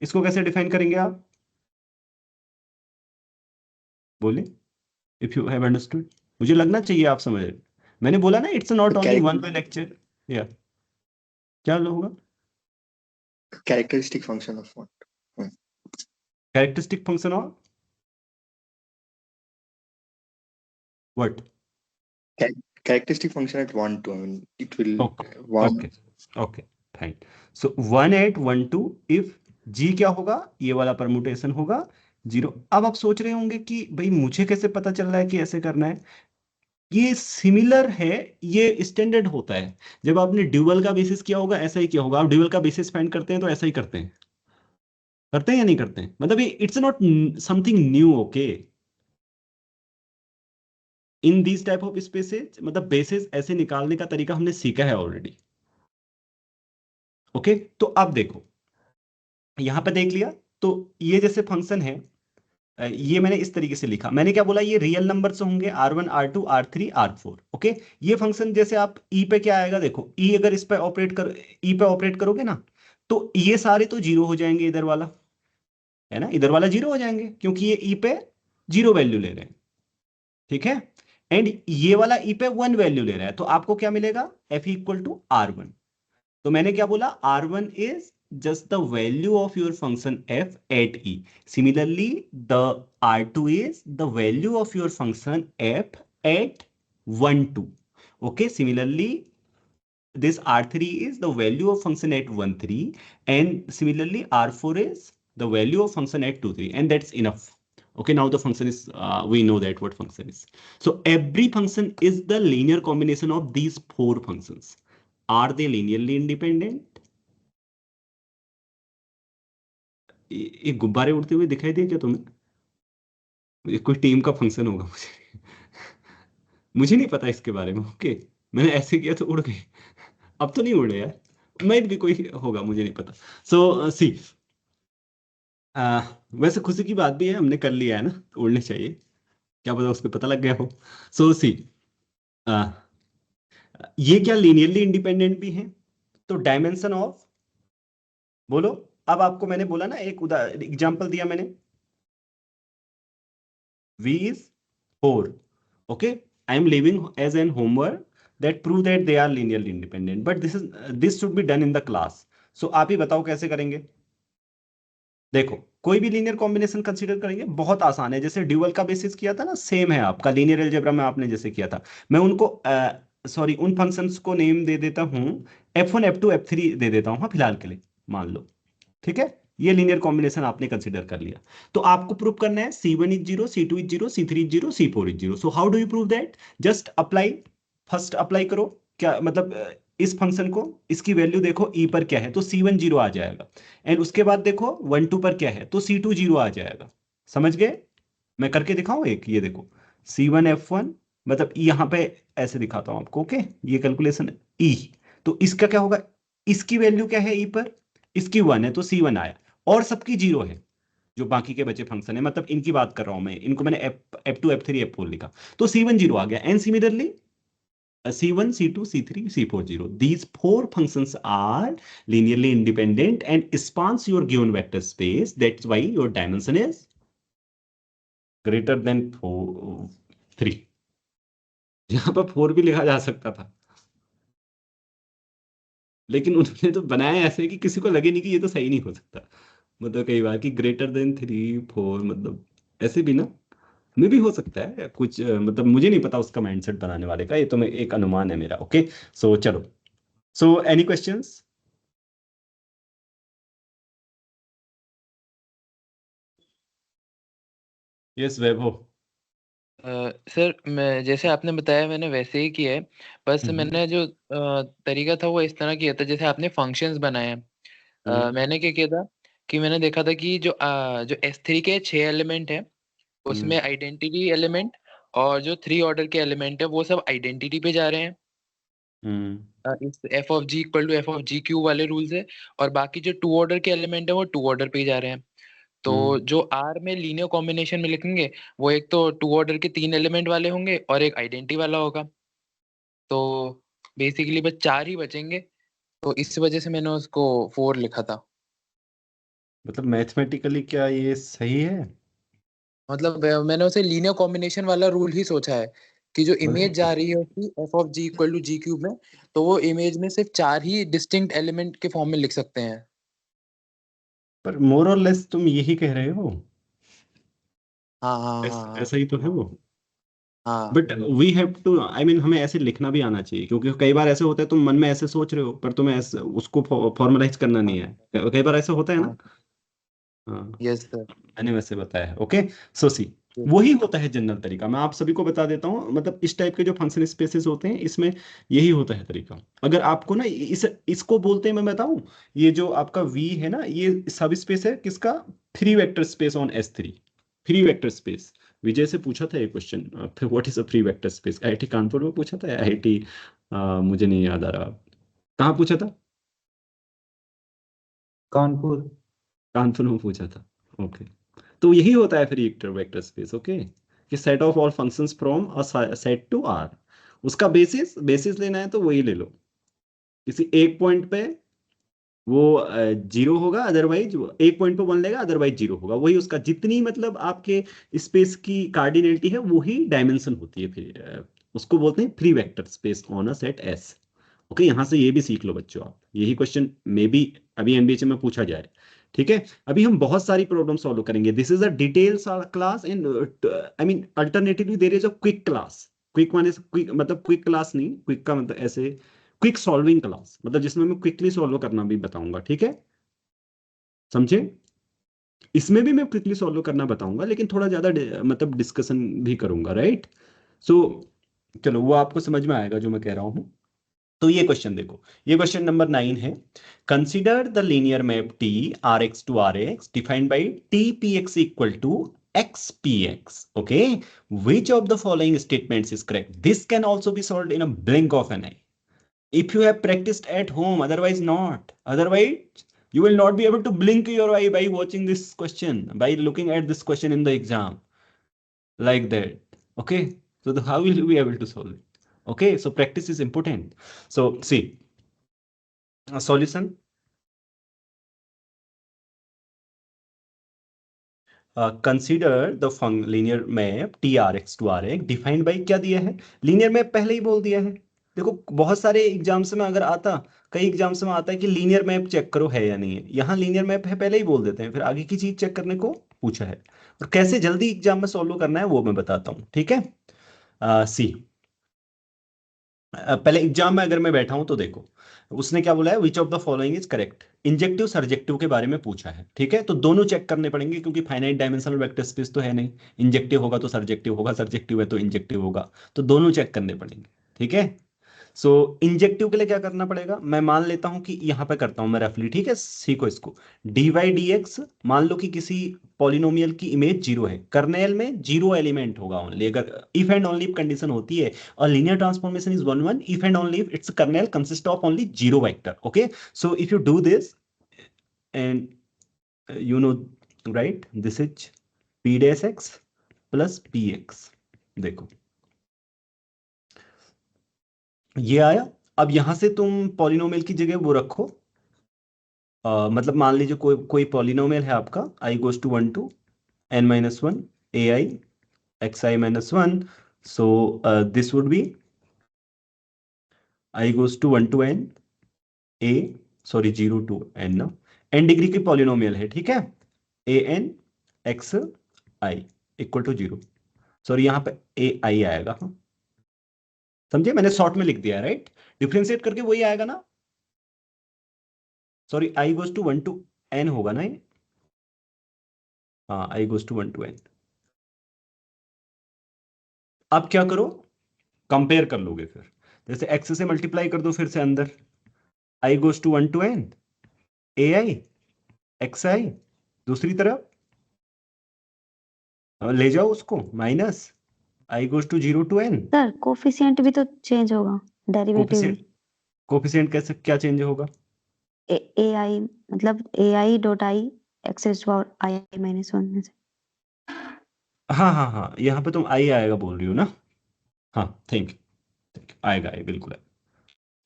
इसको कैसे डिफाइन करेंगे आप, बोले, इफ यू हैव अंडरस्टूड। मुझे लगना चाहिए आप समझ रहे। मैंने बोला ना, it's not only one way lecture. या क्या होगा, characteristic function of what? Characteristic function of what? Characteristic function at 1 2. I mean, it will okay 1. Okay okay, fine. So 1 8 1 2 if G क्या होगा, ये वाला परमुटेशन होगा 0। अब आप सोच रहे होंगे कि भाई मुझे कैसे पता चल रहा है कि ऐसे करना है। ये सिमिलर है, ये स्टैंडर्ड होता है। जब आपने ड्यूअल का बेसिस किया होगा ऐसा ही किया होगा। आप ड्यूअल का बेसिस फाइंड करते हैं तो ऐसा ही करते हैं या नहीं करते हैं, मतलब ये it's not something new, okay. In this type of spaces, मतलब बेसिस ऐसे निकालने का तरीका हमने सीखा है ऑलरेडी, ओके। तो अब देखो यहां पे देख लिया, तो ये जैसे फंक्शन है, ये मैंने इस तरीके से लिखा। मैंने क्या बोला, ये रियल नंबर से होंगे R1 R2 R3 R4, okay. ये फंक्शन जैसे आप ई पे क्या आएगा, देखो ई अगर इस पे ऑपरेट कर, ई पे ऑपरेट करोगे ना, तो ये सारे तो 0 हो जाएंगे, इधर वाला है ना, इधर वाला 0 हो जाएंगे क्योंकि ये ई पे 0 वैल्यू ले रहे हैं, ठीक है। एंड ये वाला ई पे 1 वैल्यू ले रहा है, तो आपको क्या मिलेगा, F इक्वल टू R1। तो मैंने क्या बोला, R1 is just the value of your function f at e. Similarly, the R2 is the value of your function f at 1 2. Okay, similarly, this R3 is the value of function at 1 3, and similarly R4 is the value of function at 2 3, and that's enough. Okay, now the function is, we know that what function is. So every function is the linear combination of these 4 functions. Are they linearly independent? ये गुब्बारे उड़ते हुए दिखाई दिए क्या तुम्हें? ये कोई टीम का फंक्शन होगा, मुझे नहीं पता इसके बारे में, ओके। मैंने ऐसे किया तो उड़ गए, अब तो नहीं उड़े यार, मैं भी कोई होगा, मुझे नहीं पता। सो सी, वैसे खुशी की बात भी है, हमने कर लिया है ना, तो उड़ने चाहिए, क्या पता उसको पता लग गया हो। सो सी, ये क्या लीनियरली इंडिपेंडेंट भी है, तो डायमेंशन ऑफ, बोलो। अब आपको मैंने बोला ना, एक एग्जांपल दिया मैंने, V is 4, okay। I am leaving as an homework that prove that they are linearly independent, but this should be done in the class. So आप ही बताओ कैसे करेंगे। देखो कोई भी लीनियर कॉम्बिनेशन कंसीडर करेंगे, बहुत आसान है। जैसे ड्यूअल का बेसिस किया था ना, सेम है आपका लीनियर अलजेब्रा में आपने जैसे किया था। मैं उनको सॉरी उन फंक्शंस को नेम दे देता हूँ f1 f2 f3 दे देता हूँ हाँ फिलहाल के लिए, मान लो। ठीक है, ये लीनियर कॉम्बिनेशन आपने कंसीडर कर लिया। तो आपको प्रूव करना है C1 is 0, C2 is 0, C3 is 0, C4 is 0। So how do you prove that? Just apply, first apply करो। क्या मतलब इस फंक्शन को, इसकी वैल्यू देखो ई पर क्या है तो C1 0 आ जाएगा, एंड उसके बाद देखो 1 2 पर क्या है तो C2 0 आ जाएगा। समझ गए? मैं करके दिखाऊं एक, ये देखो C1 F1, मतलब यहाँ पे ऐसे दिखाता हूं आपको। ओके, ये कैलकुलेशन ई, तो इसका क्या होगा, इसकी वैल्यू क्या है ई पर, इसकी 1 है तो C1 आया, और सबकी 0 है जो बाकी के बचे फंक्शन है, मतलब इनकी बात कर रहा हूं मैं, इनको मैंने F2 F3 F4 लिखा तो C1 0 आ गया। And similarly C1 C2 C3 C4 0, these four functions are linearly independent and spans your given vector space. That's why your dimension is greater than 3। यहाँ पर 4 भी लिखा जा सकता था, लेकिन उन्होंने तो बनाया ऐसे कि किसी को लगे नहीं कि ये तो सही नहीं हो सकता। मतलब कई बार कि ग्रेटर देन 3 4, मतलब ऐसे भी ना में भी हो सकता है कुछ, मतलब मुझे नहीं पता उसका माइंडसेट बनाने वाले का, ये तो मैं एक अनुमान है मेरा। ओके, सो चलो, सो एनी क्वेश्चंस? यस वैभव। सर मैं जैसे आपने बताया मैंने वैसे ही किया है, बस मैंने जो तरीका था वो इस तरह किया था जैसे आपने फंक्शंस बनाए हैं। मैंने क्या किया था कि मैंने देखा था कि जो S3 के 6 एलिमेंट है उसमें आइडेंटिटी एलिमेंट और जो 3 ऑर्डर के एलिमेंट है वो सब आइडेंटिटी पे जा रहे हैं। इस f of g equal to f of g cube वाले रूल से, और बाकी जो 2 ऑर्डर के एलिमेंट है वो 2 ऑर्डर पे ही जा रहे हैं। तो जो R में लीनियर कॉम्बिनेशन में लिखेंगे वो एक तो 2 ऑर्डर के 3 एलिमेंट वाले होंगे और एक आइडेंटिटी वाला होगा। तो बेसिकली बस 4 ही बचेंगे, तो इस वजह से मैंने उसको 4 लिखा था। मतलब मैथमेटिकली क्या ये सही है? मतलब मैंने उसे लीनियर कॉम्बिनेशन वाला रूल ही सोचा है कि जो इमेज जा रही है उसकी f of g equal to g cube में, तो वो इमेज में सिर्फ 4 ही डिस्टिंक्ट एलिमेंट के फॉर्म में लिख सकते हैं। पर मोर और लेस तुम यही कह रहे हो। हाँ हाँ हाँ हाँ ऐसा ही तो है वो। हाँ। But we have to, I mean हमें ऐसे लिखना भी आना चाहिए, क्योंकि कई बार ऐसे होता है तुम मन में ऐसे सोच रहे हो पर तुम्हें ऐसे उसको फॉर्मलाइज करना नहीं है। कई बार ऐसे होता है ना। हाँ हाँ, यस सर। मैंने वैसे बताया है। ओके, सो सी, वही होता है जनरल तरीका। मैं आप सभी को बता देता हूँ, मतलब इस टाइप के जो फंक्शन स्पेसेस होते हैं इसमें यही होता है तरीका। अगर आपको ना इसको बोलते हैं, मैं बताऊं, ये जो आपका V है ना, ये सब स्पेस है किसका? 3 vector space on S3। 3 vector space. Vijay से पूछा था ये question, what is a 3 vector space, IIT Kanpur में पूछा था, IIT मुझे नहीं याद आ रहा कहाँ पूछा था। कानपुर। कानपुर में पूछा था। ओके, तो यही होता है फिर वेक्टर वेक्टर स्पेस। ओके, कि set of all functions from a set to R। उसका बेसिस बेसिस लेना है तो वही ले लो, किसी एक पॉइंट पे वो 0 होगा, अदरवाइज एक पॉइंट पे 1 लेगा, अदरवाइज 0 होगा। वही उसका जितनी मतलब आपके स्पेस की कार्डिनलिटी है वही डायमेंशन होती है फिर। उसको बोलते हैं 3 vector space on a set S। Okay, यहाँ से ये भी सीख लो बच्चों आप, यही क्वेश्चन मे बी अभी एमबीए में पूछा जाए। ठीक है, अभी हम बहुत सारी प्रॉब्लम सॉल्व करेंगे। This is a details class and I mean alternatively there is a quick class. Quick माने क्विक मतलब क्विक क्लास नहीं, क्विक का मतलब ऐसे क्विक सॉल्विंग क्लास, मतलब जिसमें मैं क्विकली सॉल्व करना भी बताऊंगा। ठीक है, समझे? इसमें भी मैं क्विकली सॉल्व करना बताऊंगा, लेकिन थोड़ा ज्यादा मतलब डिस्कशन भी करूंगा, राइट? सो चलो, वो आपको समझ में आएगा जो मैं कह रहा हूँ। तो ये क्वेश्चन देखो, ये क्वेश्चन नंबर 9 है। Consider the linear map T Rx to Rx defined by TPX equal to XPX। Okay, which of the following statements is correct? This can also be solved in a blink of an eye if you have practiced at home, otherwise not. Otherwise you will not be able to blink your eye by watching this question, by looking at this question in the exam like that. Okay, so how will you be able to solve it? Okay, so practice is important. So see, a solution. Consider the linear map TRX to RX defined by क्या दिया है? linear map पहले ही बोल दिया है, देखो बहुत सारे एग्जाम्स में अगर आता, कई एग्जाम्स में आता है कि लीनियर मैप चेक करो है या नहीं है, यहाँ लीनियर मैप है पहले ही बोल देते हैं, फिर आगे की चीज चेक करने को पूछा है। और कैसे जल्दी एग्जाम में सॉल्व करना है वो मैं बताता हूँ, ठीक है। सी, पहले एग्जाम में अगर मैं बैठा हूं तो देखो उसने क्या बोला है, which of the following is correct, injective surjective के बारे में पूछा है, ठीक है। तो दोनों चेक करने पड़ेंगे क्योंकि फाइनाइट डायमेंशनल वेक्टर स्पेस तो है नहीं, इंजेक्टिव होगा तो सरजेक्टिव होगा, सरजेक्टिव है तो इंजेक्टिव होगा, तो दोनों चेक करने पड़ेंगे, ठीक है। सो इंजेक्टिव के लिए क्या करना पड़ेगा, मैं मान लेता हूं कि यहां पे करता हूं मैं रफली, ठीक है, सीखो इसको। डी वाई डी एक्स, मान लो कि किसी पॉलिनोमियल की इमेज जीरो है, कर्नेल में जीरो एलिमेंट होगा ओनली, अगर इफ एंड ओनली कंडीशन होती है, और linear transformation is one one if and only if it's kernel consist of only zero vector, okay. So if you do this and you know, right, this is p dash x plus px, देखो ये आया। अब यहां से तुम polynomial की जगह वो रखो, मतलब मान लीजिए कोई पॉलिनोमियल है आपका, i goes to 1 to n minus 1 ai xi minus 1, so this would be i goes to 1 to n a, sorry 0 to n ना, n डिग्री की पॉलिनोमियल है, ठीक है, a n x i equal to 0, sorry यहाँ पे ए आई आएगा, हाँ समझे, मैंने शॉर्ट में लिख दिया, राइट, डिफरेंशिएट करके वही आएगा ना, sorry i goes to 1 to n होगा ना ये, हाँ i goes to 1 to n. अब क्या करो, कंपेयर कर लोगे फिर, जैसे एक्स से मल्टीप्लाई कर दो फिर से अंदर, I goes to 1 to N A I x I, दूसरी तरफ ले जाओ उसको minus I goes to 0 to N, sir coefficient भी तो चेंज होगा, डेरिवेटिव भी। कोफिशिएंट कैसे क्या चेंज होगा, ए आई मतलब A I dot I x is power I minus 1 में से। हाँ हाँ हाँ, यहाँ पे तुम आई आएगा बोल रही हो ना, हाँ थैंक यू, आएगा ये बिल्कुल है।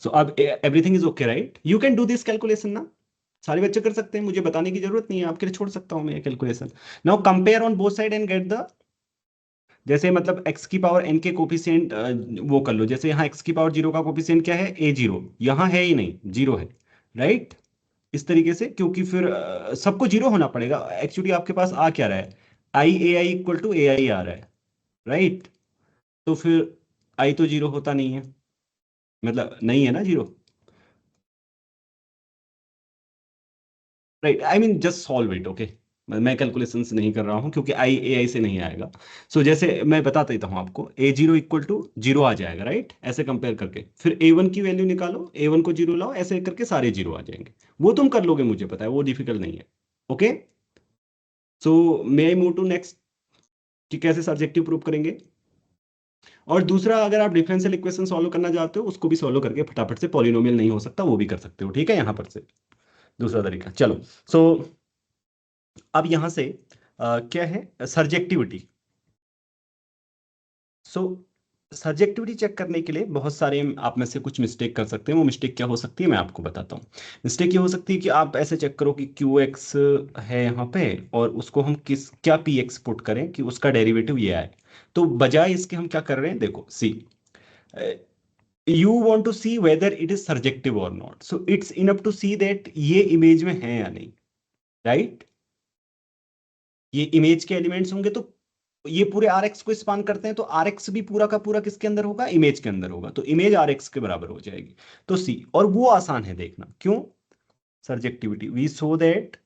सो अब everything is okay right, you can do this calculation ना, सारे बच्चे कर सकते हैं, मुझे बताने की जरूरत नहीं है, आपके लिए छोड़ सकता हूं मैं ये calculation. Now compare on both side and get the, जैसे मतलब x की पावर n के कोफिशिएंट वो कर लो, जैसे यहाँ x की पावर 0 का कोफिशिएंट क्या है, a0, यहाँ है ही नहीं, 0 है, राइट, इस तरीके से, क्योंकि फिर सबको 0 होना पड़ेगा, एक्चुअली आपके पास आ क्या रहा है, आई ए आई इक्वल टू ए आई आ रहा है, राइट, तो फिर आई तो 0 होता नहीं है, मतलब नहीं है ना 0, right, I mean just solve it, okay, मैं कैलकुलेशन से नहीं कर रहा हूं क्योंकि आई ए आई से नहीं आएगा। सो जैसे मैं बता देता हूं आपको, a0 इक्वल टू 0 आ जाएगा, राइट, ऐसे कंपेयर करके, फिर a1 की वैल्यू निकालो, a1 को 0 लाओ, ऐसे करके सारे 0 आ जाएंगे, वो तुम कर लोगे, मुझे पता है वो डिफिकल्ट नहीं है, okay. So may I move to next, कि कैसे सब्जेक्टिव प्रूव करेंगे। और दूसरा, अगर आप डिफरेंशियल इक्वेशन सॉल्व करना चाहते हो, उसको भी सॉल्व करके फटाफट से, पॉलिनोमियल नहीं हो सकता वो भी कर सकते हो, ठीक है, यहाँ पर से दूसरा तरीका, चलो। सो अब यहां से क्या है, सर्जेक्टिविटी। सो सर्जेक्टिविटी चेक करने के लिए बहुत सारे आप में से कुछ मिस्टेक कर सकते हैं, वो मिस्टेक क्या हो सकती है मैं आपको बताता हूँ। मिस्टेक ये हो सकती है कि आप ऐसे चेक करो कि क्यू एक्स है यहाँ पे, और उसको हम क्या पी एक्स पुट करें कि उसका डेरिवेटिव ये आए, तो बजाय इसके हम क्या कर रहे हैं, देखो सी, you want to see whether it is surjective or not, so it's enough to see that ये इमेज में है या नहीं, राइट, ये इमेज के एलिमेंट्स होंगे तो ये पूरे आर एक्स को स्पान करते हैं, तो आर एक्स भी पूरा का पूरा किसके अंदर होगा, इमेज के अंदर होगा, तो इमेज आर एक्स के बराबर हो जाएगी, तो सी, और वो आसान है देखना, क्यों, surjectivity, we so that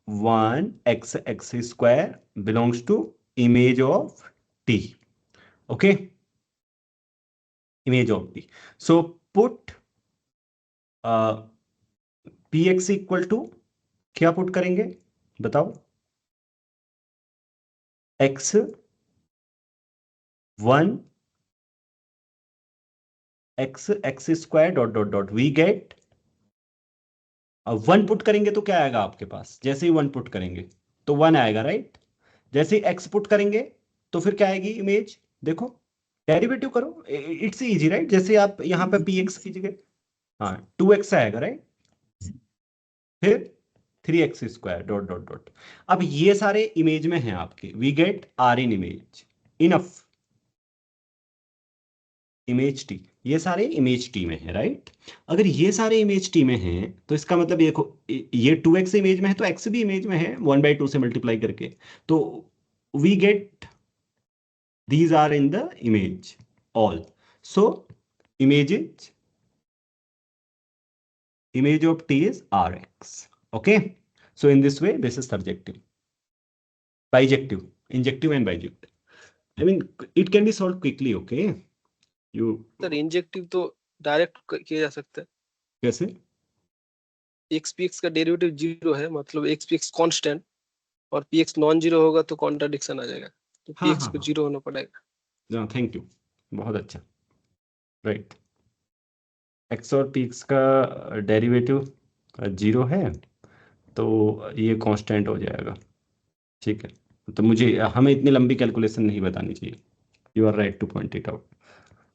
one x x square belongs to image of T, okay, image of T. So put P x equal to क्या पुट करेंगे बताओ, x 1 x x square dot dot dot, we get, अब 1 put करेंगे तो क्या आएगा आपके पास, जैसे ही 1 पुट करेंगे तो 1 आएगा, राइट, जैसे ही एक्स पुट करेंगे तो फिर क्या आएगी इमेज, देखो डेरिवेटिव करो, इट्स इजी राइट, जैसे आप यहाँ पे पी एक्स की जगह हाँ 2x आएगा, राइट, फिर 3x square dot dot dot, अब ये सारे इमेज में हैं आपके, we get r in image, enough image T, ये सारे इमेज टी में है, राइट? अगर ये सारे इमेज टी में हैं तो इसका मतलब ये देखो, ये 2x इमेज में है तो x भी इमेज में है 1/2 से मल्टीप्लाई करके, तो we get these are in the image all. So image of t is rx. Okay, so in this way this is surjective, bijective, injective and bijective. I mean it can be solved quickly. Okay, you sir injective तो direct किया जा सकता है। कैसे? X P x का derivative 0 है, मतलब x P x constant, और पी एक्स नॉन जीरो होगा तो कॉन्ट्राडिक्शन आ जाएगा, तो पी एक्स को 0 होना पड़ेगा। थैंक यू, बहुत अच्छा, राइट। एक्स और पी एक्स का डेरिवेटिव 0 है तो ये कांस्टेंट हो जाएगा, ठीक है? तो मुझे हमें इतनी लंबी कैलकुलेशन नहीं बतानी चाहिए। You are right to point it out.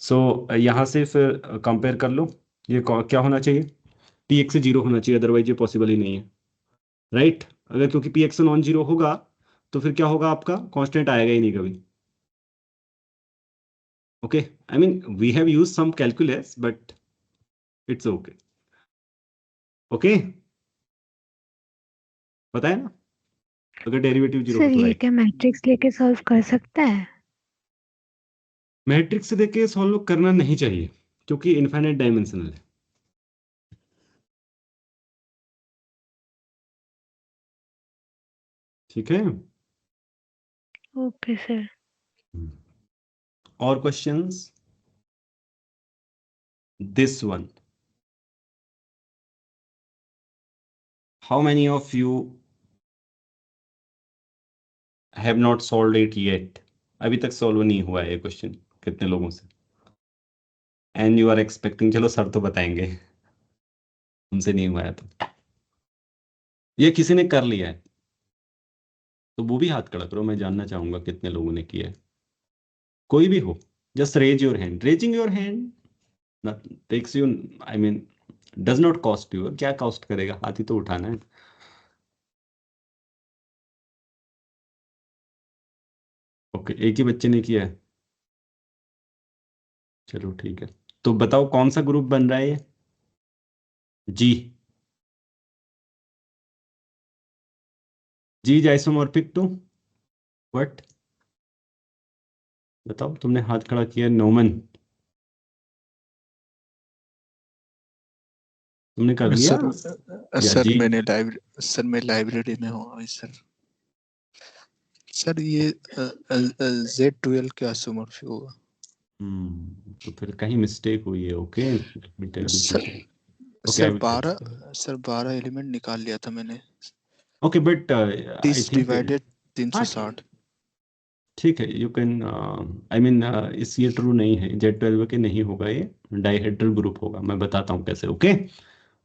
So यहाँ से फिर कंपेयर कर लो, ये क्या होना चाहिए? पी एक्स से 0 होना चाहिए, अदरवाइज ये पॉसिबल ही नहीं है, राइट? अगर क्योंकि पी एक्स से नॉन जीरो होगा तो फिर क्या होगा, आपका कांस्टेंट आएगा ही नहीं कभी। Okay, I mean we have used some calculus but it's okay. Okay, पता है ना, अगर डेरिवेटिव 0 हो सर तो ये क्या मैट्रिक्स लेके सॉल्व कर सकता है? मैट्रिक्स से देके सॉल्व करना नहीं चाहिए क्योंकि इनफाइनाइट डायमेंशनल है। ठीक है, ओके सर। और questions? This one, how many of you have not solved it yet? अभी तक सॉल्व नहीं हुआ है ये क्वेश्चन कितने लोगों से? एंड यू आर एक्सपेक्टिंग, चलो सर तो बताएंगे, उनसे नहीं हुआ है तो ये किसी ने कर लिया है तो वो भी हाथ खड़ा करो, मैं जानना चाहूंगा कितने लोगों ने किया है। कोई भी हो, just raise your hand. Raising your hand takes you, I mean does not cost you, क्या कॉस्ट करेगा, हाथ ही तो उठाना है। ओके, एक ही बच्चे ने किया है, चलो ठीक है। तो बताओ कौन सा ग्रुप बन रहा है ये? जी जी आइसोमॉर्फिक टू व्हाट? बताओ, तुमने हाथ खड़ा किया, नोमन तुमने कर लिया? सर जी मैं लाइब्रेरी में हूँ अभी सर। सर ये Z12 क्या आइसोमॉर्फिक होगा? तो फिर कहीं मिस्टेक हुई है। ओके, सर 12 एलिमेंट निकाल लिया था मैंने। Okay, but 30 divided 360। ठीक है, यू कैन, आई मीन इस ये ट्रू नहीं है, Z12 के नहीं होगा, ये डाइहेड्रल ग्रुप होगा। मैं बताता हूँ कैसे। Okay,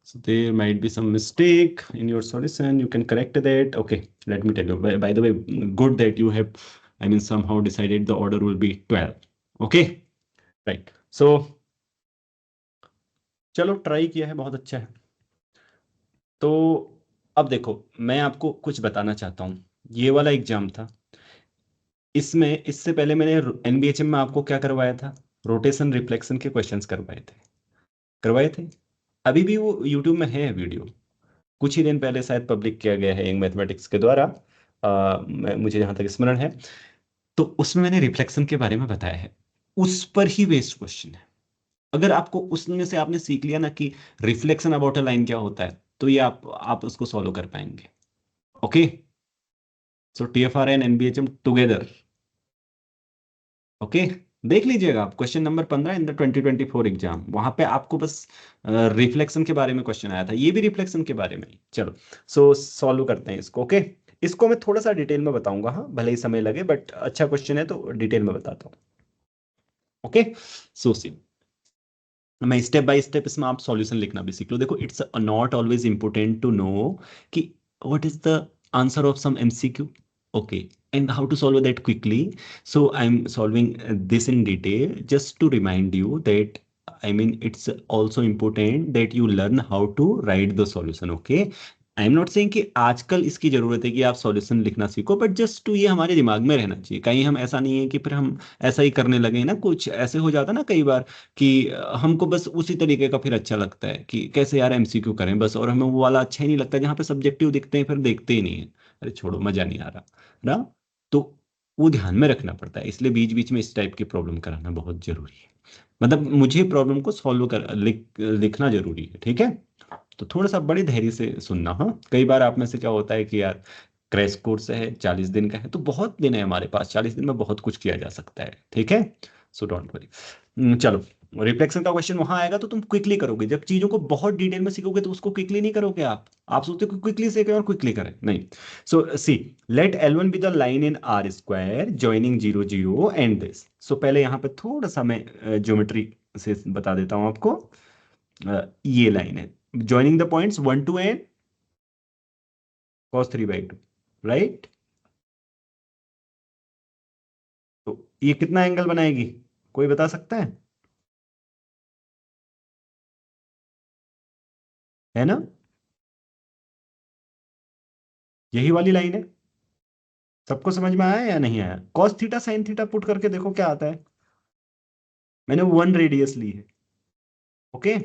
so there might be some mistake in your solution, you can correct that. Okay, let me tell you, by the way, good that you have, I mean, somehow decided the order will be 12. Okay, right, so चलो try किया है, बहुत अच्छा है। तो अब देखो, मैं आपको कुछ बताना चाहता हूँ। ये वाला एग्जाम था, इसमें इससे पहले मैंने NBHM में आपको क्या करवाया था? रोटेशन रिफ्लेक्शन के क्वेश्चंस करवाए थे। अभी भी वो YouTube में है वीडियो, कुछ ही दिन पहले शायद पब्लिक किया गया है यंग मैथमेटिक्स के द्वारा, मुझे जहां तक स्मरण है। तो उसमें मैंने रिफ्लेक्शन के बारे में बताया है, उस पर ही बेस्ड क्वेश्चन है। अगर आपको उसमें से आपने सीख लिया ना कि रिफ्लेक्शन अबाउट अ लाइन क्या होता है, तो ये आप उसको सॉल्व कर पाएंगे। Okay, so TFR and NBHM together. Okay, देख लीजिएगा आप question number 15 in the 2024 exam, वहां पे आपको बस रिफ्लेक्शन के बारे में क्वेश्चन आया था, ये भी रिफ्लेक्शन के बारे में। चलो, सो सॉल्व करते हैं इसको। ओके, इसको मैं थोड़ा सा डिटेल में बताऊंगा, हाँ भले ही समय लगे, बट अच्छा क्वेश्चन है तो डिटेल में बताता हूँ। ओके, सो सी मैं स्टेप बाय स्टेप इसमें आप सॉल्यूशन लिखना भी सीख लो। देखो, it's not always important to know कि what is the answer of some MCQ. Okay, and how to solve that quickly. So I'm solving this in detail just to remind you that, I mean, it's also important that you learn how to write the solution. Okay, I am not saying कि आजकल इसकी जरूरत है कि आप solution लिखना सीखो, but just to ये हमारे दिमाग में रहना चाहिए। कहीं हम ऐसा नहीं है कि फिर हम ऐसा ही करने लगे ना, कुछ ऐसे हो जाता ना कई बार कि हमको बस उसी तरीके का फिर अच्छा लगता है कि कैसे यार एमसीक्यू करें बस, और हमें वो वाला अच्छा ही नहीं लगता जहाँ पे सब्जेक्टिव दिखते हैं फिर देखते ही नहीं है, अरे छोड़ो मजा नहीं आ रहा ना। तो वो ध्यान में रखना पड़ता है, इसलिए बीच बीच में इस टाइप की प्रॉब्लम कराना बहुत जरूरी है। मतलब मुझे प्रॉब्लम को सॉल्व कर लिखना जरूरी है, ठीक है। तो थोड़ा सा बड़े धैर्य से सुनना। हाँ, कई बार आप में से क्या होता है कि यार क्रैश कोर्स है 40 दिन का है, तो बहुत दिन है हमारे पास, 40 दिन में बहुत कुछ किया जा सकता है, ठीक है। So don't worry. चलो, रिफ्लेक्शन का क्वेश्चन वहां आएगा तो तुम क्विकली करोगे। जब चीजों को बहुत डिटेल में सीखोगे तो उसको क्विकली नहीं करोगे आप सोचते हो क्विकली सीखें और क्विकली करें, नहीं। So see, let L1 be the line in R square joining 0 0 and this. So पहले यहाँ पे थोड़ा सा मैं ज्योमेट्री से बता देता हूँ आपको। ये लाइन है joining the points 1 to n cos 3/2, right. तो ये कितना एंगल बनाएगी, कोई बता सकता है ना। यही वाली लाइन है, सबको समझ में आया या नहीं आया। cos theta sin theta put करके देखो क्या आता है। मैंने 1 रेडियस ली है, ओके।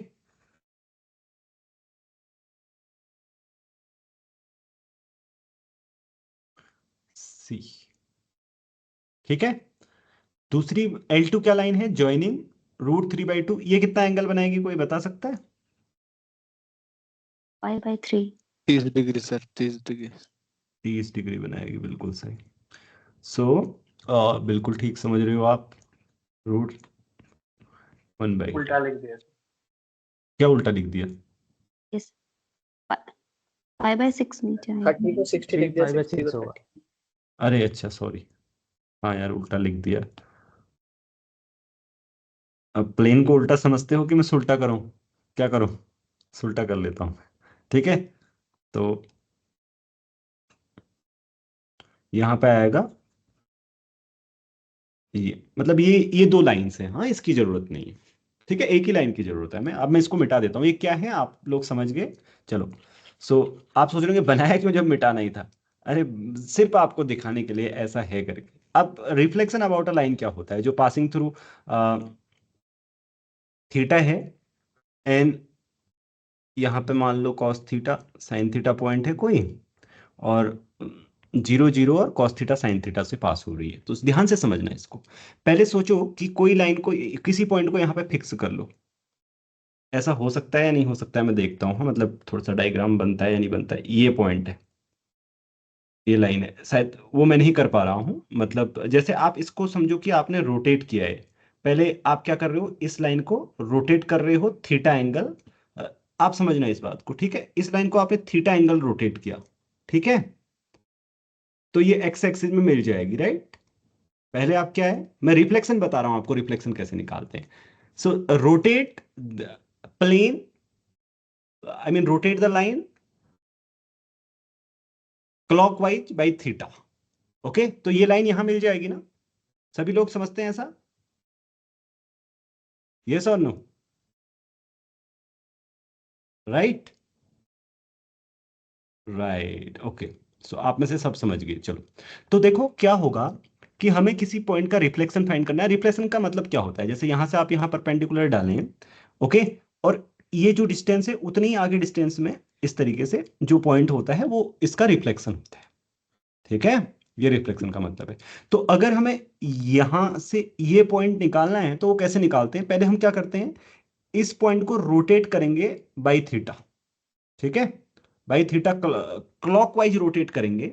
सी, ठीक है। दूसरी L2 क्या लाइन है, ज्वाइनिंग √3/2, ये कितना एंगल बनाएगी, कोई बता सकता है। 5/3। 30 डिग्री सर, 30 डिग्री। 30 डिग्री बनाएगी, बिल्कुल सही। सो बिल्कुल ठीक समझ रहे हो आप। √1/2 उल्टा लिख दिया। क्या उल्टा लिख दिया। यस, 5/6 नीचे आएगा। 30 को 60 लिख दिया, 60 को 30। अरे अच्छा सॉरी, हाँ यार उल्टा लिख दिया। अब प्लेन को उल्टा समझते हो कि मैं सुल्टा करूं, क्या करूं, सुल्टा कर लेता हूं, ठीक है। तो यहां पे आएगा ये, मतलब ये 2 लाइन्स हैं, हाँ इसकी जरूरत नहीं है, ठीक है, एक ही लाइन की जरूरत है। मैं इसको मिटा देता हूँ, ये क्या है आप लोग समझ गए। चलो, सो आप सोच रहे होंगे बनाया क्यों जब मिटा नहीं था। अरे सिर्फ आपको दिखाने के लिए ऐसा है करके। अब रिफ्लेक्शन अबाउट अ लाइन क्या होता है, जो पासिंग थ्रू थीटा है, एंड यहाँ पे मान लो cos theta sine theta point है कोई, और 0 0 और कॉस थीटा साइन थीटा से पास हो रही है। तो ध्यान से समझना इसको। पहले सोचो कि कोई लाइन को, किसी पॉइंट को यहाँ पे फिक्स कर लो। ऐसा हो सकता है या नहीं हो सकता है, मैं देखता हूँ, मतलब थोड़ा सा डायग्राम बनता है या नहीं बनता है। ये पॉइंट है, ये लाइन है, शायद वो मैं नहीं कर पा रहा हूँ। मतलब जैसे आप इसको समझो कि आपने रोटेट किया है, पहले आप क्या कर रहे हो, इस लाइन को रोटेट कर रहे हो थीटा एंगल। आप समझना इस बात को, ठीक है। इस लाइन को आपने थीटा एंगल रोटेट किया, ठीक है। तो ये एक्स एक्सिस में मिल जाएगी, राइट। पहले आप क्या है, मैं रिफ्लेक्शन बता रहा हूं आपको, रिफ्लेक्शन कैसे निकालते हैं। So rotate plane, I mean rotate the line clockwise by theta, okay. तो ये लाइन यहां मिल जाएगी ना, सभी लोग समझते हैं ऐसा, यस और नो, राइट राइट, ओके। सो आप में से सब समझ गए, चलो। तो देखो क्या होगा कि हमें किसी पॉइंट का रिफ्लेक्शन फाइंड करना है। रिफ्लेक्शन का मतलब क्या होता है, जैसे यहां से आप यहां परपेंडिकुलर डालें, ओके, और ये जो डिस्टेंस है उतनी ही आगे डिस्टेंस में इस तरीके से जो पॉइंट होता है वो इसका रिफ्लेक्शन होता है, ठीक है। ये रिफ्लेक्शन का मतलब है। तो अगर हमें यहां से ये पॉइंट निकालना है तो वो कैसे निकालते हैं, पहले हम क्या करते हैं, इस पॉइंट को रोटेट करेंगे बाई थीटा, ठीक है, बाई थीटा क्लॉकवाइज रोटेट करेंगे।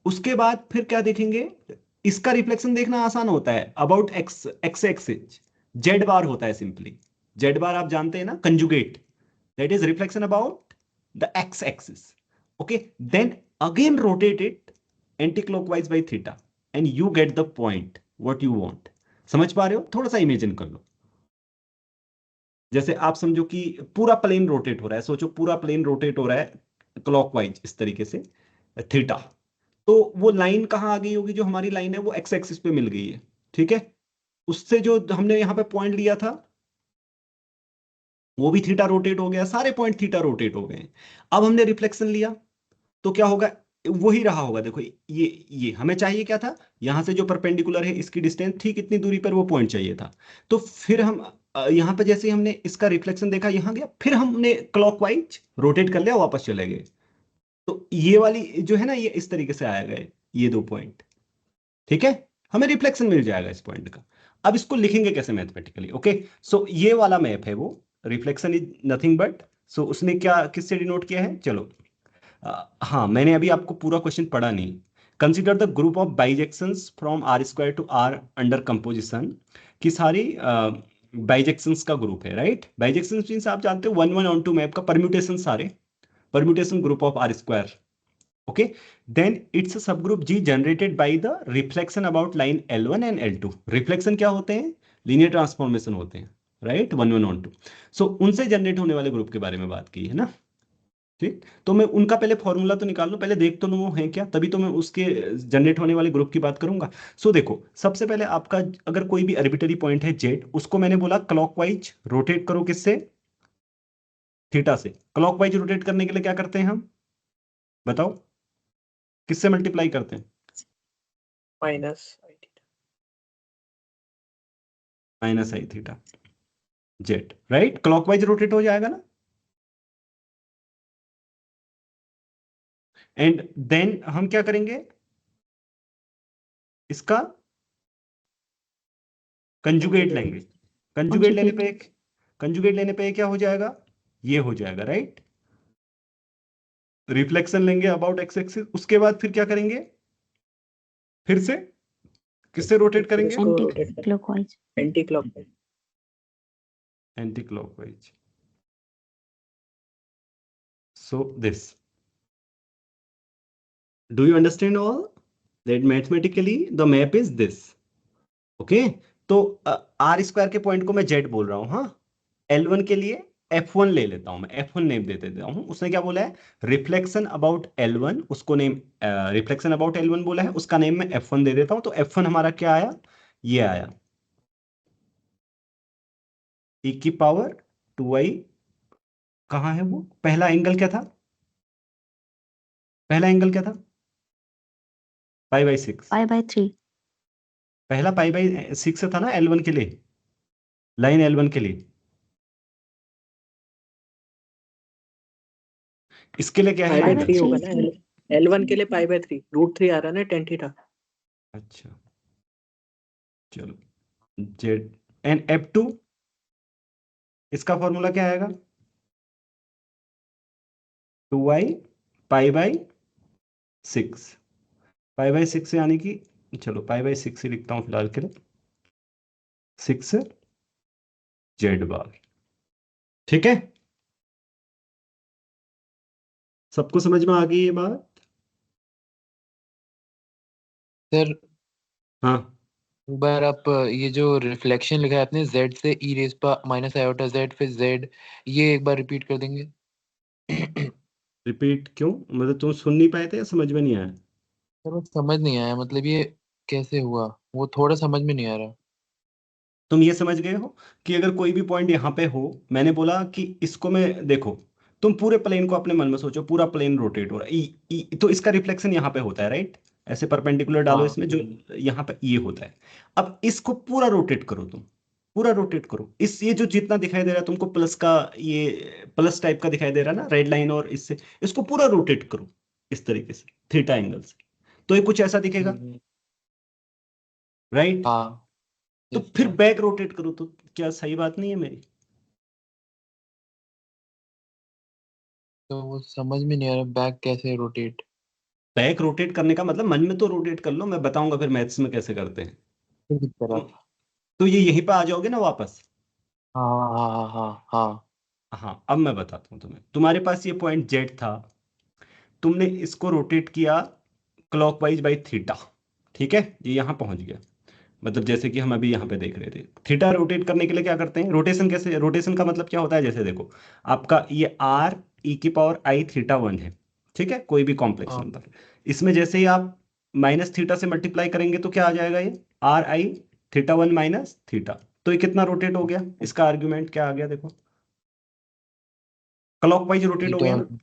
उसके बाद फिर क्या देखेंगे, इसका रिफ्लेक्शन देखना आसान होता है, about x x axis z bar होता है सिंपली। जेड बार आप जानते हैं ना, conjugate, that is reflection about the x axis, okay. Then again rotate it anticlockwise by theta and you get the point what you want. समझ पा रहे हो, थोड़ा सा इमेजिन कर लो। जैसे आप समझो कि पूरा प्लेन रोटेट हो रहा है, सोचो पूरा प्लेन रोटेट हो रहा है क्लॉकवाइज इस तरीके से थीटा। तो वो लाइन कहाँ आ गई होगी, जो हमारी लाइन है वो एक्स एक्सिस पे मिल गई है, ठीक है। उससे जो हमने यहाँ पे पॉइंट लिया था वो भी थीटा रोटेट हो गया, सारे पॉइंट थीटा रोटेट हो गए। अब हमने रिफ्लेक्शन लिया, तो क्या होगा, वही रहा होगा। देखो ये हमें चाहिए क्या था, यहाँ से जो परपेंडिकुलर है इसकी डिस्टेंस थी कितनी दूरी पर, वो पॉइंट चाहिए था। तो फिर हम यहाँ पे जैसे ही हमने इसका रिफ्लेक्शन देखा, यहाँ गया, फिर हमने क्लॉकवाइज रोटेट कर लिया, वापस चले गए। तो ये वाली जो है ना, ये इस तरीके से आया गए ये 2 पॉइंट। ठीक है, हमें रिफ्लेक्शन मिल जाएगा इस पॉइंट का। अब इसको लिखेंगे कैसे मैथमेटिकली? ओके, सो ये वाला मैप है वो, रिफ्लेक्शन इज नथिंग बट, सो उसने क्या किससे डिनोट किया है, चलो हाँ, मैंने अभी आपको पूरा क्वेश्चन पढ़ा नहीं। Consider the group of bijections from R square to R under composition, की सारी बाइजेक्शंस का ग्रुप है, राइट। बाइजेक्शंस मींस आप जानते हो 1 1 ऑन टू मैप का परम्यूटेशन, सारे permutation group of R square. okay, then it's a subgroup G generated by the reflection about line L1 and L2। reflection क्या होते हैं, लीनियर ट्रांसफॉर्मेशन होते हैं, राइट, 1 1 ऑन 2। सो उनसे जनरेट होने वाले ग्रुप के बारे में बात की है ना। ठीक, तो मैं उनका पहले फॉर्मूला तो निकाल लूं, पहले देख तो लूं वो है क्या, तभी तो मैं उसके जनरेट होने वाले ग्रुप की बात करूंगा। सो देखो, सबसे पहले आपका अगर कोई भी आर्बिट्ररी पॉइंट है जेड, उसको मैंने बोला क्लॉकवाइज रोटेट करो, किससे, थीटा से। क्लॉकवाइज रोटेट करने के लिए क्या करते हैं हम, बताओ, किससे मल्टीप्लाई करते हैं, minus minus i theta z, right. Clockwise rotate हो जाएगा ना। एंड देन हम क्या करेंगे, इसका कंजुगेट लेंगे। कंजुगेट लेने पे कंजुगेट लेने पे क्या हो जाएगा, ये हो जाएगा, राइट। रिफ्लेक्शन लेंगे अबाउट एक्स एक्सिस, उसके बाद फिर क्या करेंगे, फिर से किससे रोटेट करेंगे, इसको rotate clockwise, anti clockwise. Anti clockwise. So this, do you understand all that mathematically the map is this? Okay, तो आर स्क्वायर के पॉइंट को मैं जेड बोल रहा हूं, हाँ। L1 के लिए F1 ले लेता हूं मैं, F1 नेम दे देता हूं। उसने क्या बोला है, रिफ्लेक्शन अबाउट L1, उसको नेम रिफ्लेक्शन अबाउट L1 बोला है, उसका नेम मैं F1 दे देता हूं। तो F1 हमारा क्या आया, ये आया e की पावर 2i, कहाँ है वो, पहला एंगल क्या था, पहला एंगल क्या था, π/6, π/3, पहला π/6 था ना L1 के लिए, लाइन L1 के लिए। इसके लिए क्या है, π/3 होगा ना, L1 के लिए π/3, √3 आ रहा है ना, tan थीटा। अच्छा चलो, जेड एंड F2, इसका फॉर्मूला क्या आएगा, 2i π/6, π/6 यानी कि, चलो π/6 ही लिखता हूं फिलहाल के लिए, 6 जेड बार। ठीक है, सबको समझ में आ गई ये बात, सर हाँ। एक बार आप ये जो रिफ्लेक्शन लिखा है आपने z से e रेज पर माइनस आयोटा z फिर z, ये एक बार रिपीट कर देंगे। रिपीट क्यों, मतलब तुम सुन नहीं पाए थे या समझ में नहीं आया? सर वो समझ नहीं आया, मतलब ये कैसे हुआ, वो थोड़ा समझ में नहीं आ रहा। तुम ये समझ गए हो कि अगर कोई भी पॉइंट यहाँ पे हो, मैंने बोला कि इसको मैं, देखो तुम पूरे प्लेन को अपने मन में सोचो, पूरा प्लेन रोटेट हो रहा है, तो इसका रिफ्लेक्शन यहाँ पे होता है, राइट। ऐसे परपेंडिकुलर डालो हाँ इसमें, जो यहाँ पे ये होता है। अब इसको पूरा रोटेट करो, तुम पूरा रोटेट करो, इस ये जो जितना दिखाई दे रहा है तुमको प्लस का, ये प्लस टाइप का दिखाई दे रहा है ना, रेड लाइन, और इससे इसको पूरा रोटेट करो इस तरीके से थीटा एंगल से, तो ये कुछ ऐसा दिखेगा, राइट। हाँ तो yes, फिर sir। बैक रोटेट करो, तो क्या सही बात नहीं है मेरी? तो वो समझ में नहीं आ रहा, बैक कैसे रोटेट। बैक रोटेट करने का मतलब, मन में तो रोटेट कर लो, मैं बताऊंगा फिर मैथ्स में कैसे करते हैं। की तरफ। तो ये यहीं पे आ जाओगे ना वापस। हाँ हाँ हाँ हाँ हाँ हाँ, अब मैं बताता हूँ तुम्हें, तुम्हारे पास ये पॉइंट जेड था, तुमने इसको रोटेट किया क्लॉकवाइज बाई थीटा, ठीक है, ये यहाँ पहुंच गया। मतलब जैसे कि हम अभी यहाँ पे देख रहे थे, थीटा रोटेट करने के लिए क्या करते हैं, रोटेशन कैसे, रोटेशन का मतलब क्या होता है, जैसे देखो आपका ये आर ई की पावर आई थीटा 1 है, ठीक है, कोई भी कॉम्प्लेक्स हाँ। नंबर, इसमें जैसे ही आप माइनस थीटा से मल्टीप्लाई करेंगे तो क्या आ जाएगा, ये are I theta 1 minus theta. तो ये कितना रोटेट हो गया, इसका आर्ग्यूमेंट क्या आ गया, देखो क्लॉकवाइज रोटेट हो थीटा। गया ना, हाँ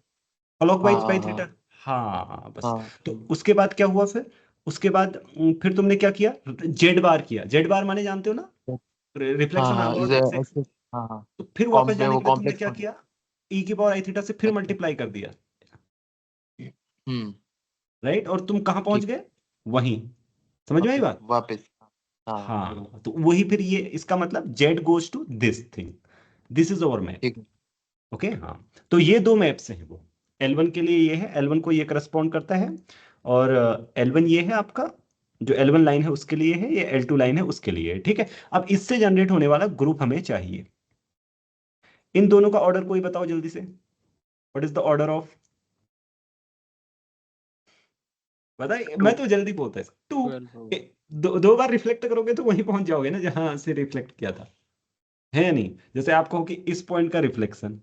क्लॉकवाइज बाई हाँ थीटा। हाँ हाँ बस। हाँ तो उसके बाद क्या हुआ फिर? उसके बाद फिर तुमने क्या किया? जेड बार किया। जेड बार माने जानते हो ना? हाँ रिफ्लेक्शन हाँ अबाउट एक्स एक्स। हाँ हाँ तो फिर वापस वो जाने के लिए तुमने कॉम्प्लेक्स क्या फंक्शन। किया? ई की पावर आई थीटा से फिर अच्छा। मल्टीप्लाई कर दिया, हम्म। राइट? और तुम कहाँ पहुंच ठीक। गए? वहीं। समझ में आई बात? वापस। हाँ बिल्कुल। हाँ, तो वही फिर ये इसका मतलब z goes to this thing, this is our map. ठीक है। ओके हाँ। तो ये दो मैप्स हैं, वो L1 के लिए ये है, L1 को ये करस्पॉन्ड करता है, और L1 ये है आपका, जो L1 लाइन है उसके लिए है, ये L2 लाइन है उसके लिए है, ठीक है। अब इससे जनरेट होने वाला ग्रुप हमें चाहिए। इन दोनों का ऑर्डर कोई बताओ जल्दी से, what is the order of? बताइए, मैं तो जल्दी बोलता है टू। 12 होगा। दो बार रिफ्लेक्ट करोगे तो वहीं पहुंच जाओगे ना जहां से रिफ्लेक्ट किया था, है नहीं? जैसे आप कहो कि इस पॉइंट का रिफ्लेक्शन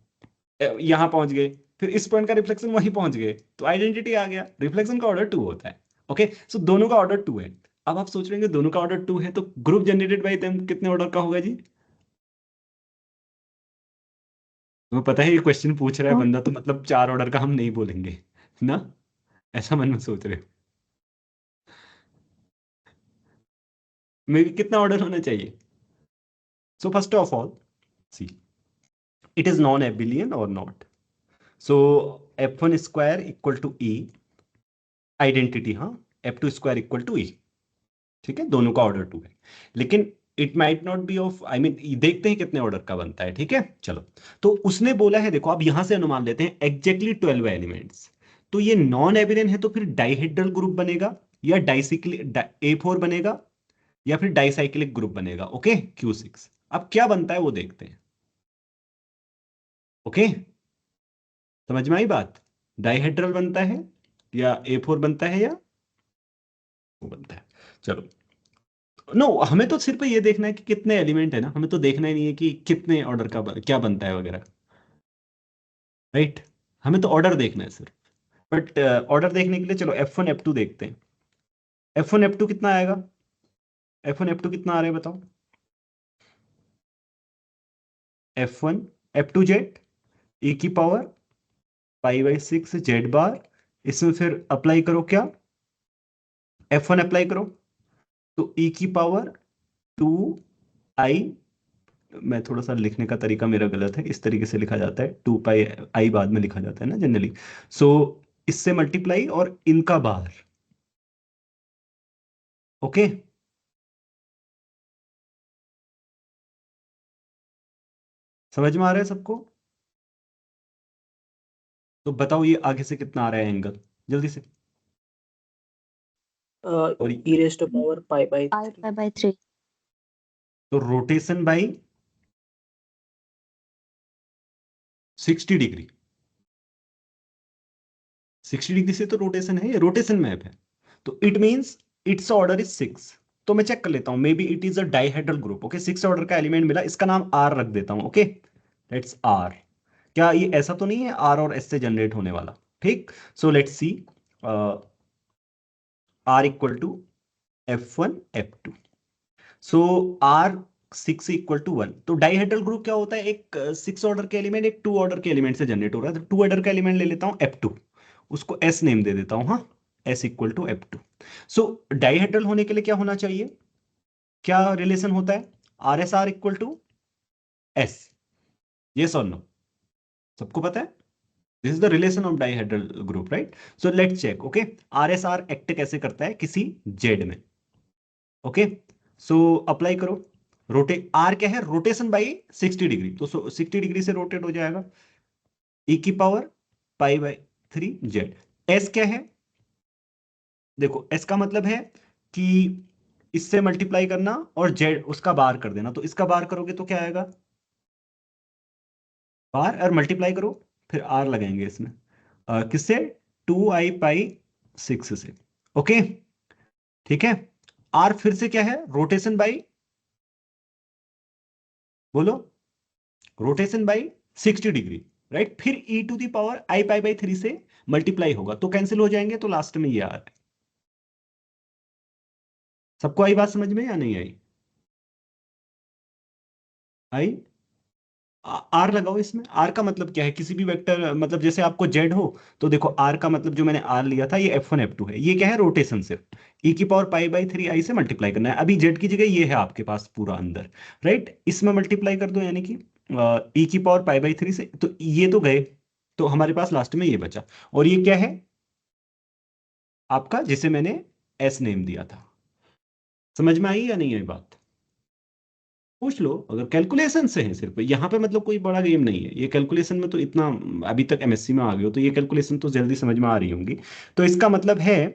यहां पहुंच गए, फिर इस पॉइंट का रिफ्लेक्शन वहीं पहुंच गए, तो आइडेंटिटी आ गया। रिफ्लेक्शन का ऑर्डर टू होता है। ओके, सो दोनों का ऑर्डर टू है। अब आप सोच रहे हैं दोनों का ऑर्डर टू है तो ग्रुप जनरेटेड बाय देम कितने ऑर्डर का होगा जी? तुम्हें पता है ये क्वेश्चन पूछ रहा है हाँ, बंदा, तो मतलब 4 ऑर्डर का हम नहीं बोलेंगे ना, ऐसा मन में सोच रहे हो? मे बी कितना ऑर्डर होना चाहिए? So first of all see, it is non-abelian or not. So f1 square equal to e, identity हाँ, f2 square equal to e, ठीक है। दोनों का ऑर्डर टू है, लेकिन it might not be of, I mean देखते हैं कितने ऑर्डर का बनता है, ठीक है चलो। तो उसने बोला है, देखो आप यहां से अनुमान लेते हैं एग्जैक्टली 12 एलिमेंट्स। तो ये नॉन एबिलियन है तो फिर डाइहेड्रल ग्रुप बनेगा, या डाइसाइक्लिक A4 बनेगा, या फिर डाइसाइक्लिक ग्रुप बनेगा। Okay Q6। अब क्या बनता है वो देखते हैं। ओके, समझ में आई बात? डाइहेड्रल बनता है, या A4 बनता है, या वो बनता है। चलो, नो हमें तो सिर्फ ये देखना है कि कितने एलिमेंट है ना, हमें तो देखना ही नहीं है कि कितने ऑर्डर का क्या बनता है वगैरह, राइट? हमें तो ऑर्डर देखना है सिर्फ। बट ऑर्डर देखने के लिए चलो F1 F2 देखते हैं। F1 F2 कितना आएगा? F1 F2 कितना आ रहा है बताओ? F1 F2 जेड e की पावर π/6 जेड बार, इसमें फिर अप्लाई करो क्या? F1 अप्लाई करो, तो e की पावर 2i, मैं थोड़ा सा लिखने का तरीका मेरा गलत है, इस तरीके से लिखा जाता है, 2πi बाद में लिखा जाता है ना जनरली। सो इससे मल्टीप्लाई और इनका बार। ओके, समझ में आ रहा है सबको? तो बताओ ये आगे से कितना आ रहा है एंगल, जल्दी से। और e raised to power pi by I 3. pi by 3. तो रोटेशन बाई 60 डिग्री, 60 डिग्री से तो रोटेशन है, ये रोटेशन मैप है। तो it means it's order is 6। तो मैं चेक कर लेता हूं, may be it is a dihedral group. Okay, 6 order का एलिमेंट मिला, इसका नाम R रख देता हूं। Okay, let's R। क्या ये ऐसा तो नहीं है R और S से जनरेट होने वाला? ठीक, so let's see, R equal to F1 F2। So R 6 equal to 1। तो डाइहेड्रल ग्रुप क्या होता है? एक 6 ऑर्डर के एलिमेंट एक 2 ऑर्डर के एलिमेंट से जनरेट हो रहा है। तो 2 ऑर्डर का एलिमेंट ले लेता हूं F2, उसको S नेम दे देता हूं, हाँ, S equal to F2। So dihedral होने के लिए क्या होना चाहिए? क्या रिलेशन होता है? RSR equal to S, yes और नो? सबको पता है? This is the relation of dihedral group, right? So let's check. Okay, RSR act कैसे करता है किसी जेड में? ओके, सो अप्लाई करो। R क्या है? रोटेशन बाई 60 डिग्री, तो 60 डिग्री से रोटेट हो जाएगा, e की पावर π/3 जेड। S क्या है? देखो S का मतलब है कि इससे मल्टीप्लाई करना और जेड उसका बार कर देना, तो इसका बार करोगे तो क्या आएगा? बार और मल्टीप्लाई करो, फिर R लगाएंगे इसमें, किससे? 2i/6 से। ओके, ठीक है। R फिर से क्या है? रोटेशन बाई, बोलो, रोटेशन बाई 60 डिग्री, राइट? फिर e to the power i/3 से मल्टीप्लाई होगा, तो कैंसिल हो जाएंगे, तो लास्ट में ये आ रहा है। सबको आई बात समझ में या नहीं आई? आई? आर लगाओ इसमें। आर का मतलब क्या है, किसी भी वेक्टर, मतलब जैसे आपको जेड हो तो देखो आर का मतलब जो मैंने आर लिया था ये F1 F2 है। ये क्या है, रोटेशन सिर्फ e⁻π/3i से मल्टीप्लाई करना है। अभी जेड की जगह ये है आपके पास पूरा अंदर, राइट, इसमें मल्टीप्लाई कर दो, यानी कि e⁻π/3 से, तो ये तो गए, तो हमारे पास लास्ट में ये बचा। और ये क्या है आपका, जिसे मैंने एस नेम दिया था। समझ में आई या नहीं आई बात? पूछ लो अगर कैलकुलेशन से है सिर्फ, यहाँ पे मतलब कोई बड़ा गेम नहीं है ये कैलकुलेशन में, तो इतना अभी तक एमएससी में आ गए हो तो ये कैलकुलेशन तो जल्दी समझ में आ रही होंगी। तो इसका मतलब है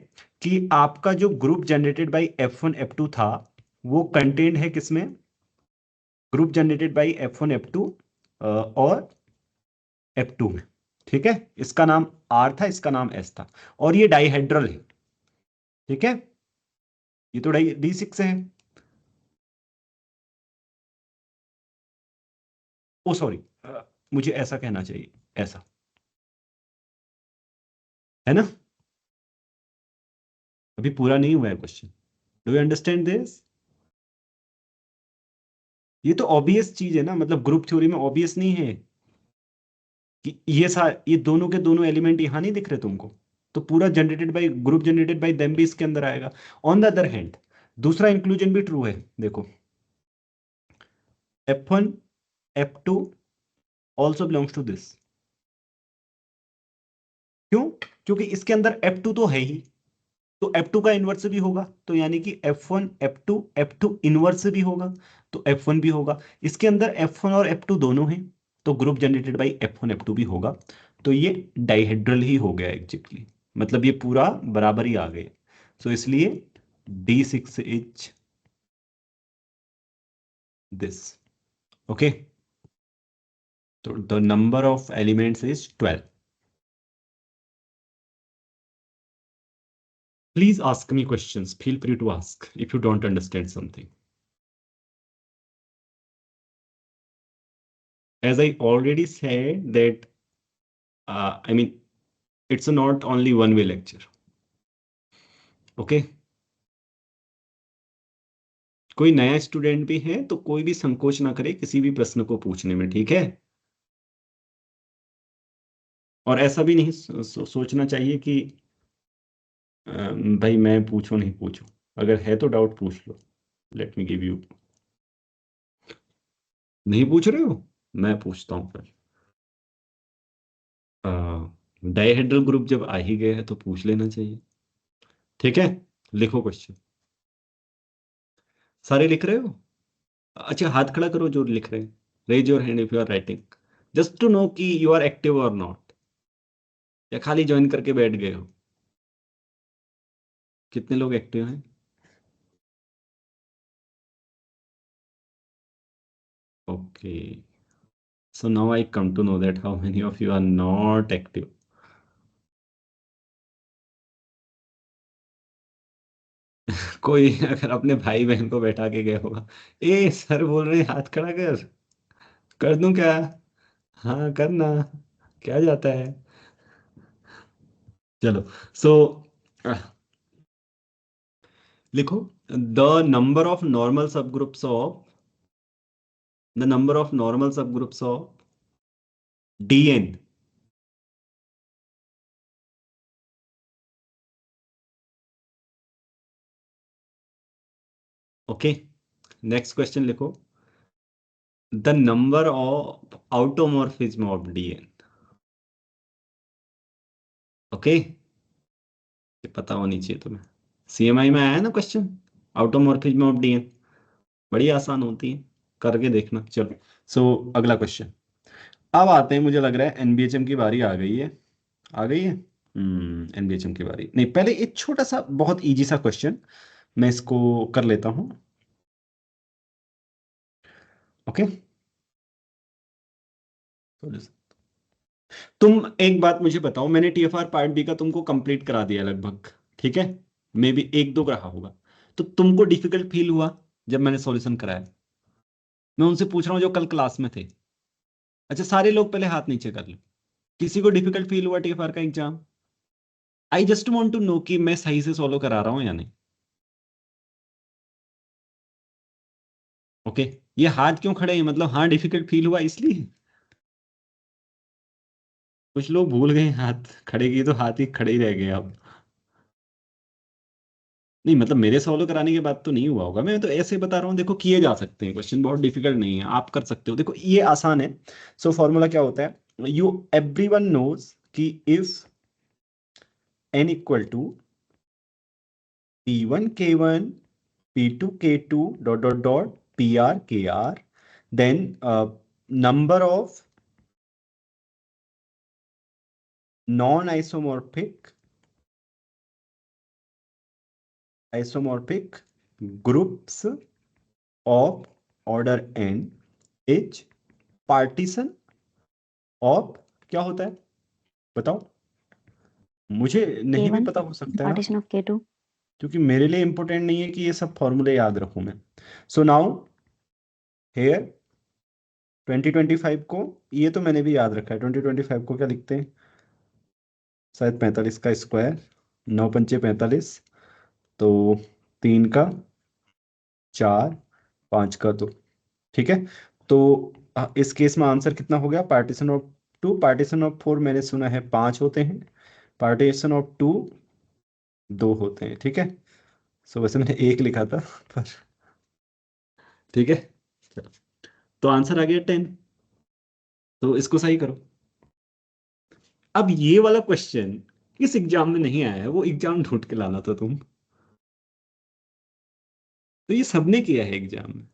कि आपका जो group generated by F1 F2 था वो कंटेंट है किसमें, group generated by F1 F2 और F2 में। ठीक है, इसका नाम R था, इसका नाम S था, और ये डाइहेड्रल है। ठीक है, ये तो D6 है। ओ सॉरी, मुझे ऐसा कहना चाहिए, ऐसा है ना। अभी पूरा नहीं हुआ है question, do you understand this? ये तो ऑब्वियस चीज है ना, मतलब ग्रुप थ्योरी में ऑब्वियस नहीं है कि ये दोनों के दोनों एलिमेंट यहां नहीं दिख रहे तुमको, तो पूरा generated by group generated by them भी इसके अंदर आएगा। ऑन द अदर हैंड दूसरा इंक्लूजन भी ट्रू है, देखो F1 F2 also belongs to this. क्यों? क्योंकि इसके अंदर F2 तो है ही, तो F2 का इनवर्स भी होगा, तो यानी कि F1 F2 F2 इनवर्स भी होगा, तो F1 भी होगा। इसके अंदर F1 और F2 दोनों हैं, तो group generated by F1 F2 भी होगा। तो ये डाइहेड्रल ही हो गया एग्जैक्टली, मतलब ये पूरा बराबर ही आ गए। सो इसलिए D6 इज दिस। ओके, तो the number of elements is 12। Please ask me questions. Feel free to ask if you don't understand something. As I already said that, I mean, it's not only one way lecture. Okay. कोई नया student भी है तो कोई भी संकोच ना करे किसी भी प्रश्न को पूछने में, ठीक है। और ऐसा भी नहीं सोचना चाहिए कि भाई मैं पूछूं नहीं पूछूं, अगर है तो डाउट पूछ लो। Let me give you. नहीं पूछ रहे हो, मैं पूछता हूं फिर। डाइहेड्रल ग्रुप जब आ ही गए हैं तो पूछ लेना चाहिए। ठीक है, लिखो क्वेश्चन। सारे लिख रहे हो? अच्छा हाथ खड़ा करो जो लिख रहे हैं, raise your hand if you are writing, just to know कि यू आर एक्टिव और नॉट, या खाली ज्वाइन करके बैठ गए हो। कितने लोग एक्टिव हैं? Okay, so now I come to know that how many of you are not active. कोई अगर अपने भाई बहन को बैठा के गया होगा, ए सर बोल रहे हैं हाथ खड़ा कर दूं क्या? हाँ करना, क्या जाता है। चलो, सो लिखो the number of normal subgroups of Dn. Okay, next question लिखो the number of automorphism of Dn. Okay, ये पता होनी चाहिए तुम्हें, CMI में आया है ना क्वेश्चन, आउटोमॉर्फिज्म ऑफ Dn, बड़ी आसान होती है, करके देखना। चलो, सो अगला क्वेश्चन अब आते हैं। मुझे लग रहा है NBHM की बारी आ गई है, आ गई है। NBHM की बारी नहीं, पहले एक छोटा सा बहुत इजी सा क्वेश्चन मैं इसको कर लेता हूं। ओके, तुम एक बात मुझे बताओ, मैंने TFR पार्ट बी का तुमको कंप्लीट करा दिया लगभग, ठीक है, मे बी एक दो रहा होगा, तो तुमको डिफिकल्ट फील हुआ जब मैंने सॉल्यूशन कराया? मैं उनसे पूछ रहा हूँ जो कल क्लास में थे। अच्छा सारे लोग पहले हाथ नीचे कर लो, किसी को डिफिकल्ट फील हुआ TFR का exam? I just want to know कि मैं सही से सॉल्व करा रहा हूँ या नहीं। ओके, ये हाथ क्यों खड़े हैं, मतलब हाँ डिफिकल्ट फील हुआ इसलिए? कुछ लोग भूल गए हाथ खड़े किए तो हाथ ही खड़े ही रह गए अब। नहीं मतलब मेरे सॉल्व कराने के बाद तो नहीं हुआ होगा, मैं तो ऐसे बता रहा हूँ। देखो किए जा सकते हैं, क्वेश्चन बहुत डिफिकल्ट नहीं है, आप कर सकते हो। देखो ये आसान है। सो फॉर्मूला क्या होता है, यू एवरीवन नोज कि if n equal to p1 k1 p2 k2 dot dot dot pr kr, then number of non-isomorphic isomorphic groups of order n is partition of, क्या होता है बताओ, मुझे नहीं भी K1 पता हो सकता है ना, partition of K2. क्योंकि मेरे लिए इंपॉर्टेंट नहीं है कि ये सब फॉर्मूले याद रखूं मैं। सो नाउ हेयर 2025 को, ये तो मैंने भी याद रखा है। 2025 को क्या लिखते हैं, शायद 45 का स्क्वायर, 9 पंचे 45, तो 3 का 4, 5 का 2, ठीक है। तो इस केस में आंसर कितना हो गया, पार्टीशन ऑफ 2, पार्टीशन ऑफ 4 मैंने सुना है 5 होते हैं, पार्टीशन ऑफ 2 2 होते हैं, ठीक है। सो वैसे मैंने 1 लिखा था पर ठीक है। चलो, तो आंसर आ गया 10। तो इसको सही करो। अब ये वाला क्वेश्चन इस एग्जाम में नहीं आया है, वो एग्जाम ढूंढ के लाना था तुम। तो ये सबने किया है एग्जाम में,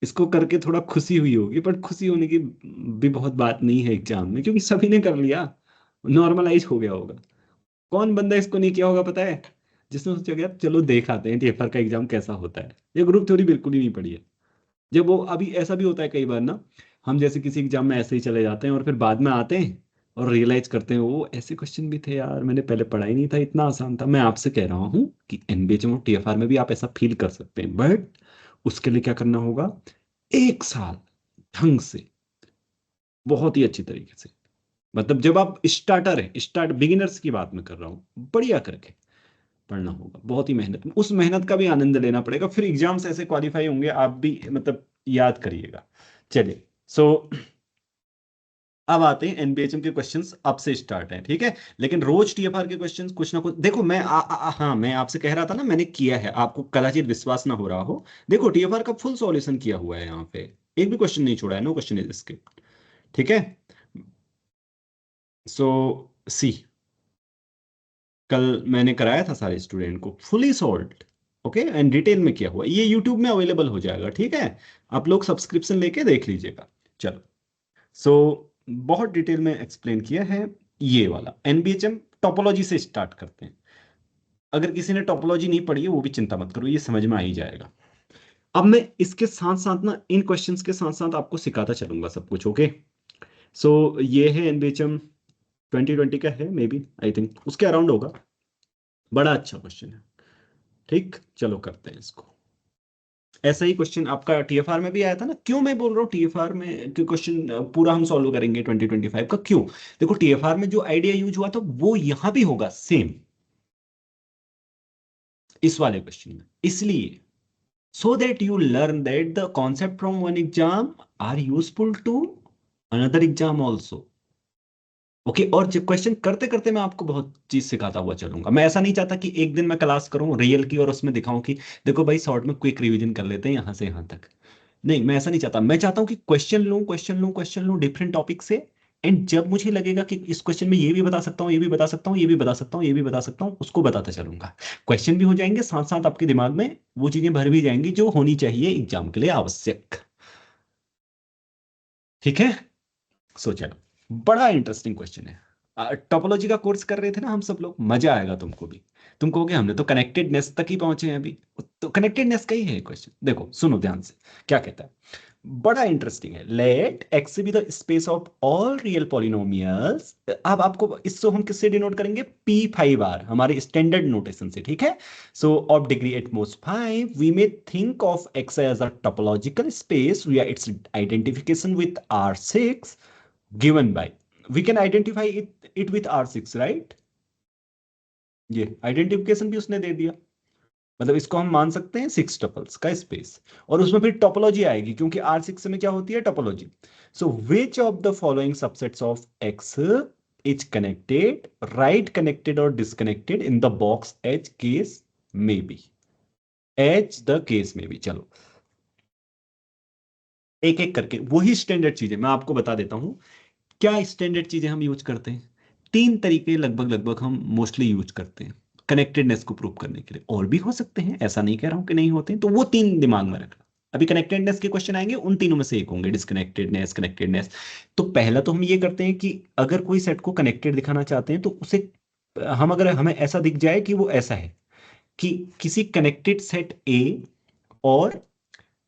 इसको करके थोड़ा खुशी हुई होगी, पर खुशी होने की भी बहुत बात नहीं है एग्जाम में, क्योंकि सभी ने कर लिया, नॉर्मलाइज हो गया होगा। कौन बंदा इसको नहीं किया होगा पता है, जिसने सोचा यार चलो देख आते हैं टीएफआर का एग्जाम कैसा होता है। ये ग्रुप थ्योरी बिल्कुल ही नहीं पढ़ी है। जब वो अभी ऐसा भी होता है कई बार ना, हम जैसे किसी एग्जाम में ऐसे ही चले जाते हैं और फिर बाद में आते हैं और रियलाइज करते हैं वो ऐसे क्वेश्चन भी थे यार, मैंने पहले पढ़ा ही नहीं था, इतना आसान था। मैं आपसे कह रहा हूँ कि एनबीएचएम और टीएफआर में भी आप ऐसा फील कर सकते हैं, बट उसके लिए क्या करना होगा, 1 साल ढंग से, बहुत ही अच्छी तरीके से, मतलब जब आप स्टार्टर है, स्टार्ट बिगिनर्स की बात मैं कर रहा हूँ, बढ़िया करके पढ़ना होगा, बहुत ही मेहनत, उस मेहनत का भी आनंद लेना पड़ेगा, फिर एग्जाम्स ऐसे क्वालिफाई होंगे, आप भी मतलब याद करिएगा। चलिए, सो अब आते हैं एनबीएचएम के क्वेश्चंस, अब से स्टार्ट है, ठीक है। लेकिन रोज टीएफआर के क्वेश्चंस कुछ ना कुछ, देखो मैं हाँ मैं आपसे कह रहा था ना, मैंने किया है, आपको कदाचित विश्वास ना हो रहा हो। देखो टीएफआर का फुल सॉल्यूशन किया हुआ है यहाँ पे, एक भी क्वेश्चन नहीं छोड़ा है, नो क्वेश्चन इज स्किप, ठीक है। सो सी, कल मैंने कराया था सारे स्टूडेंट को fully solved, okay, and detail में किया हुआ, ये यूट्यूब में अवेलेबल हो जाएगा, ठीक है। आप लोग सब्सक्रिप्शन लेके देख लीजिएगा। चलो, सो बहुत डिटेल में एक्सप्लेन किया है। ये वाला एनबीएचएम टोपोलॉजी से स्टार्ट करते हैं। अगर किसी ने टोपोलॉजी नहीं पढ़ी है वो भी चिंता मत करो, ये समझ में आ ही जाएगा। अब मैं इसके साथ साथ ना, इन क्वेश्चंस के साथ साथ आपको सिखाता चलूंगा सब कुछ, ओके। सो ये है एनबीएचएम 2020 का है, मे बी, आई थिंक उसके अराउंड होगा। बड़ा अच्छा क्वेश्चन है, ठीक। चलो करते हैं इसको। ऐसा ही क्वेश्चन आपका टीएफआर में भी आया था ना। क्यों मैं बोल रहा हूँ टीएफआर में क्वेश्चन पूरा हम सॉल्व करेंगे 2025 का, क्यों, देखो टीएफआर में जो आइडिया यूज हुआ था वो यहां भी होगा सेम, इस वाले क्वेश्चन में, इसलिए so that you learn that the concept from one exam are useful to another exam also, okay. और जब क्वेश्चन करते करते मैं आपको बहुत चीज सिखाता हुआ चलूंगा। मैं ऐसा नहीं चाहता कि एक दिन मैं क्लास करूं रियल की और उसमें दिखाऊं कि देखो भाई शॉर्ट में क्विक रिवीजन कर लेते हैं यहां से यहां तक, नहीं, मैं ऐसा नहीं चाहता। मैं चाहता हूं कि क्वेश्चन लूं, क्वेश्चन लूं, क्वेश्चन लूं डिफरेंट टॉपिक से, एंड जब मुझे लगेगा कि इस क्वेश्चन में ये भी बता सकता हूँ, ये भी बता सकता हूँ, ये भी बता सकता हूँ, ये भी बता सकता हूँ, उसको बताता चलूंगा। क्वेश्चन भी हो जाएंगे, साथ साथ आपके दिमाग में वो चीजें भर भी जाएंगी जो होनी चाहिए एग्जाम के लिए आवश्यक, ठीक है। सो चलो, बड़ा इंटरेस्टिंग क्वेश्चन है। टोपोलॉजी का कोर्स कर रहे थे ना हम सब लोग, मजा आएगा तुमको भी। तुम कहोगे हमने तो कनेक्टेडनेस तक ही पहुंचे हैं अभी, तो कनेक्टेडनेस का ही है क्वेश्चन। देखो सुनो ध्यान से, क्या कहता है, बड़ा इंटरेस्टिंग है। Let x be the space of all real polynomials. अब आपको इसको हम किससे डिनोट करेंगे, P5R, हमारे स्टैंडर्ड नोटेशन से, ठीक है। So of degree at most 5 we may think of x as a topological space via its identification with R6 given by, we can identify it with R6, right? ये identification भी उसने दे दिया, मतलब इसको हम मान सकते हैं 6 टपल्स का स्पेस, और उसमें फिर टोपोलॉजी आएगी क्योंकि R6 में क्या होती है, topology. So which of the following subsets of X is connected, right connected or disconnected in the box as case may be, as the case may be। चलो एक एक करके वही स्टैंडर्ड चीजें मैं आपको बता देता हूं। क्या स्टैंडर्ड चीजें हम यूज करते हैं? 3 तरीके लगभग लगभग हम मोस्टली यूज करते हैं कनेक्टेडनेस को प्रूव करने के लिए। और भी हो सकते हैं, ऐसा नहीं कह रहा हूं कि नहीं होते हैं, तो वो 3 दिमाग में रखना। अभी कनेक्टेडनेस के क्वेश्चन आएंगे, उन तीनों में से एक होंगे डिस्कनेक्टेडनेस, कनेक्टेडनेस। तो पहला तो हम ये करते हैं कि अगर कोई सेट को कनेक्टेड दिखाना चाहते हैं तो उसे अगर हमें ऐसा दिख जाए कि वो ऐसा है कि किसी कनेक्टेड सेट ए और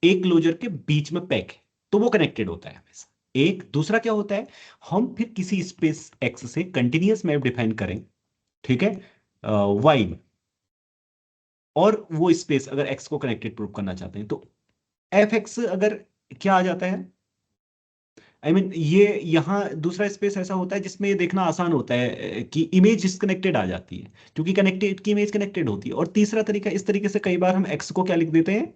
एक क्लोजर के बीच में पैक है, तो वो कनेक्टेड होता है हमेशा। एक दूसरा क्या होता है, हम फिर किसी स्पेस एक्स से कंटिन्यूअस मैप डिफाइन करें, ठीक है, वाई में, और वो स्पेस अगर एक्स को कनेक्टेड प्रूव करना चाहते हैं तो एफ एक्स अगर क्या आ जाता है, आई मीन ये यहाँ दूसरा स्पेस ऐसा होता है जिसमें ये देखना आसान होता है कि इमेज डिस्कनेक्टेड आ जाती है क्योंकि कनेक्टेड की इमेज कनेक्टेड होती है। और तीसरा तरीका इस तरीके से कई बार हम एक्स को क्या लिख देते हैं,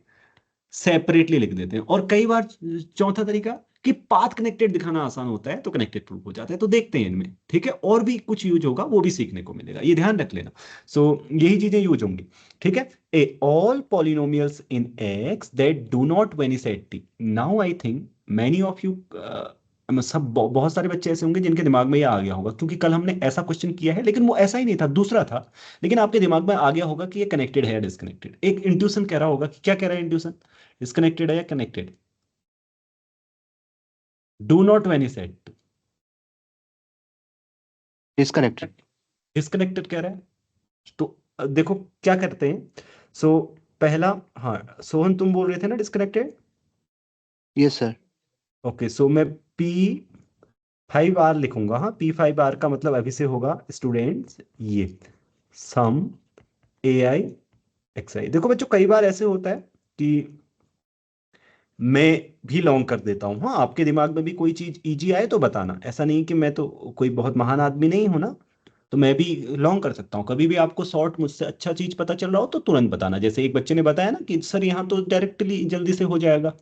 सेपरेटली लिख देते हैं। और कई बार चौथा तरीका कि पाथ कनेक्टेड दिखाना आसान होता है तो कनेक्टेड प्रूफ हो जाता है। तो देखते हैं इनमें, ठीक है, और भी कुछ यूज होगा, वो भी सीखने को मिलेगा, ये ध्यान रख लेना। सो यही चीजें यूज होंगी, ठीक है। A all polynomials in x that do not vanish at t. Now I think many of you, सब बहुत सारे बच्चे ऐसे होंगे जिनके दिमाग में ये आ गया होगा, क्योंकि कल हमने ऐसा क्वेश्चन किया है लेकिन वो ऐसा ही नहीं था, दूसरा था, लेकिन आपके दिमाग में आ गया होगा कि ये कनेक्टेड है या डिस्कनेक्टेड। एक इंट्यूशन कह रहा होगा कि क्या कह रहा है इंट्यूशन, डिस्कनेक्टेड है या connected. Do not vanish at, disconnected, disconnected कह रहा है। तो देखो क्या करते हैं। सो पहला, हाँ सोहन तुम बोल रहे थे ना डिस्कनेक्टेड। Yes sir. ओके, सो मैं P5R लिखूंगा। हाँ, P5R का मतलब अभी से होगा स्टूडेंट्स ये सम AI XI। देखो बच्चों कई बार ऐसे होता है कि मैं भी लॉन्ग कर देता हूँ। हाँ, आपके दिमाग में भी कोई चीज इजी आए तो बताना, ऐसा नहीं कि मैं तो कोई बहुत महान आदमी नहीं हूं ना, तो मैं भी लॉन्ग कर सकता हूँ। कभी भी आपको शॉर्ट मुझसे अच्छा चीज पता चल रहा हो तो तुरंत बताना। जैसे एक बच्चे ने बताया ना कि सर यहाँ तो डायरेक्टली जल्दी से हो जाएगा,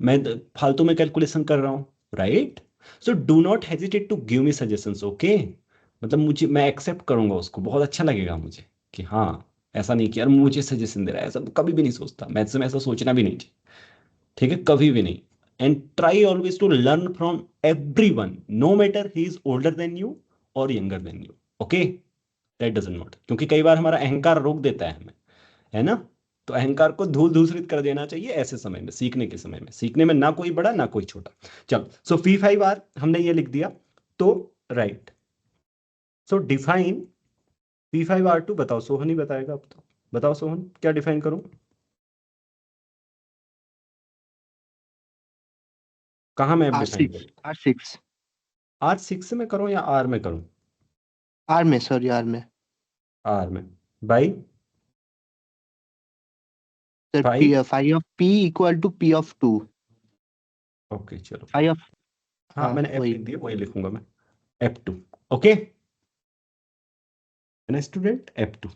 मैं फालतू में कैलकुलेशन कर रहा हूँ, right. So do not hesitate to give me suggestions, okay. मतलब मुझे, मैं एक्सेप्ट करूंगा उसको, बहुत अच्छा लगेगा मुझे कि हाँ, ऐसा नहीं कि यार मुझे सजेशन दे रहा है, ऐसा कभी भी नहीं सोचता। मैथ्स में ऐसा सोचना भी नहीं चाहिए, ठीक है, कभी भी नहीं। And try always to learn from everyone, no matter he is older than you और younger than you, okay. That doesn't matter, क्योंकि कई बार हमारा अहंकार रोक देता है हमें, है ना। तो अहंकार को धूल धूसरित कर देना चाहिए ऐसे समय में, सीखने के समय में। सीखने में ना कोई बड़ा ना कोई छोटा। चलो, सो P5R हमने ये लिख दिया, तो राइट। सो डिफाइन P5R2। बताओ, सोहन ही बताएगा अब तो। बताओ सोहन, क्या डिफाइन करूं? कहाँ मैं डिफाइन R6, करूं? R6, R6 में करूं या R में करूं? R में, सॉरी R में। R में by sir phi of P equal to P of 2। Okay चलो, phi of, हाँ मैंने F वही। लिख दिया, वही लिखूंगा मैं, F2, okay student, F2,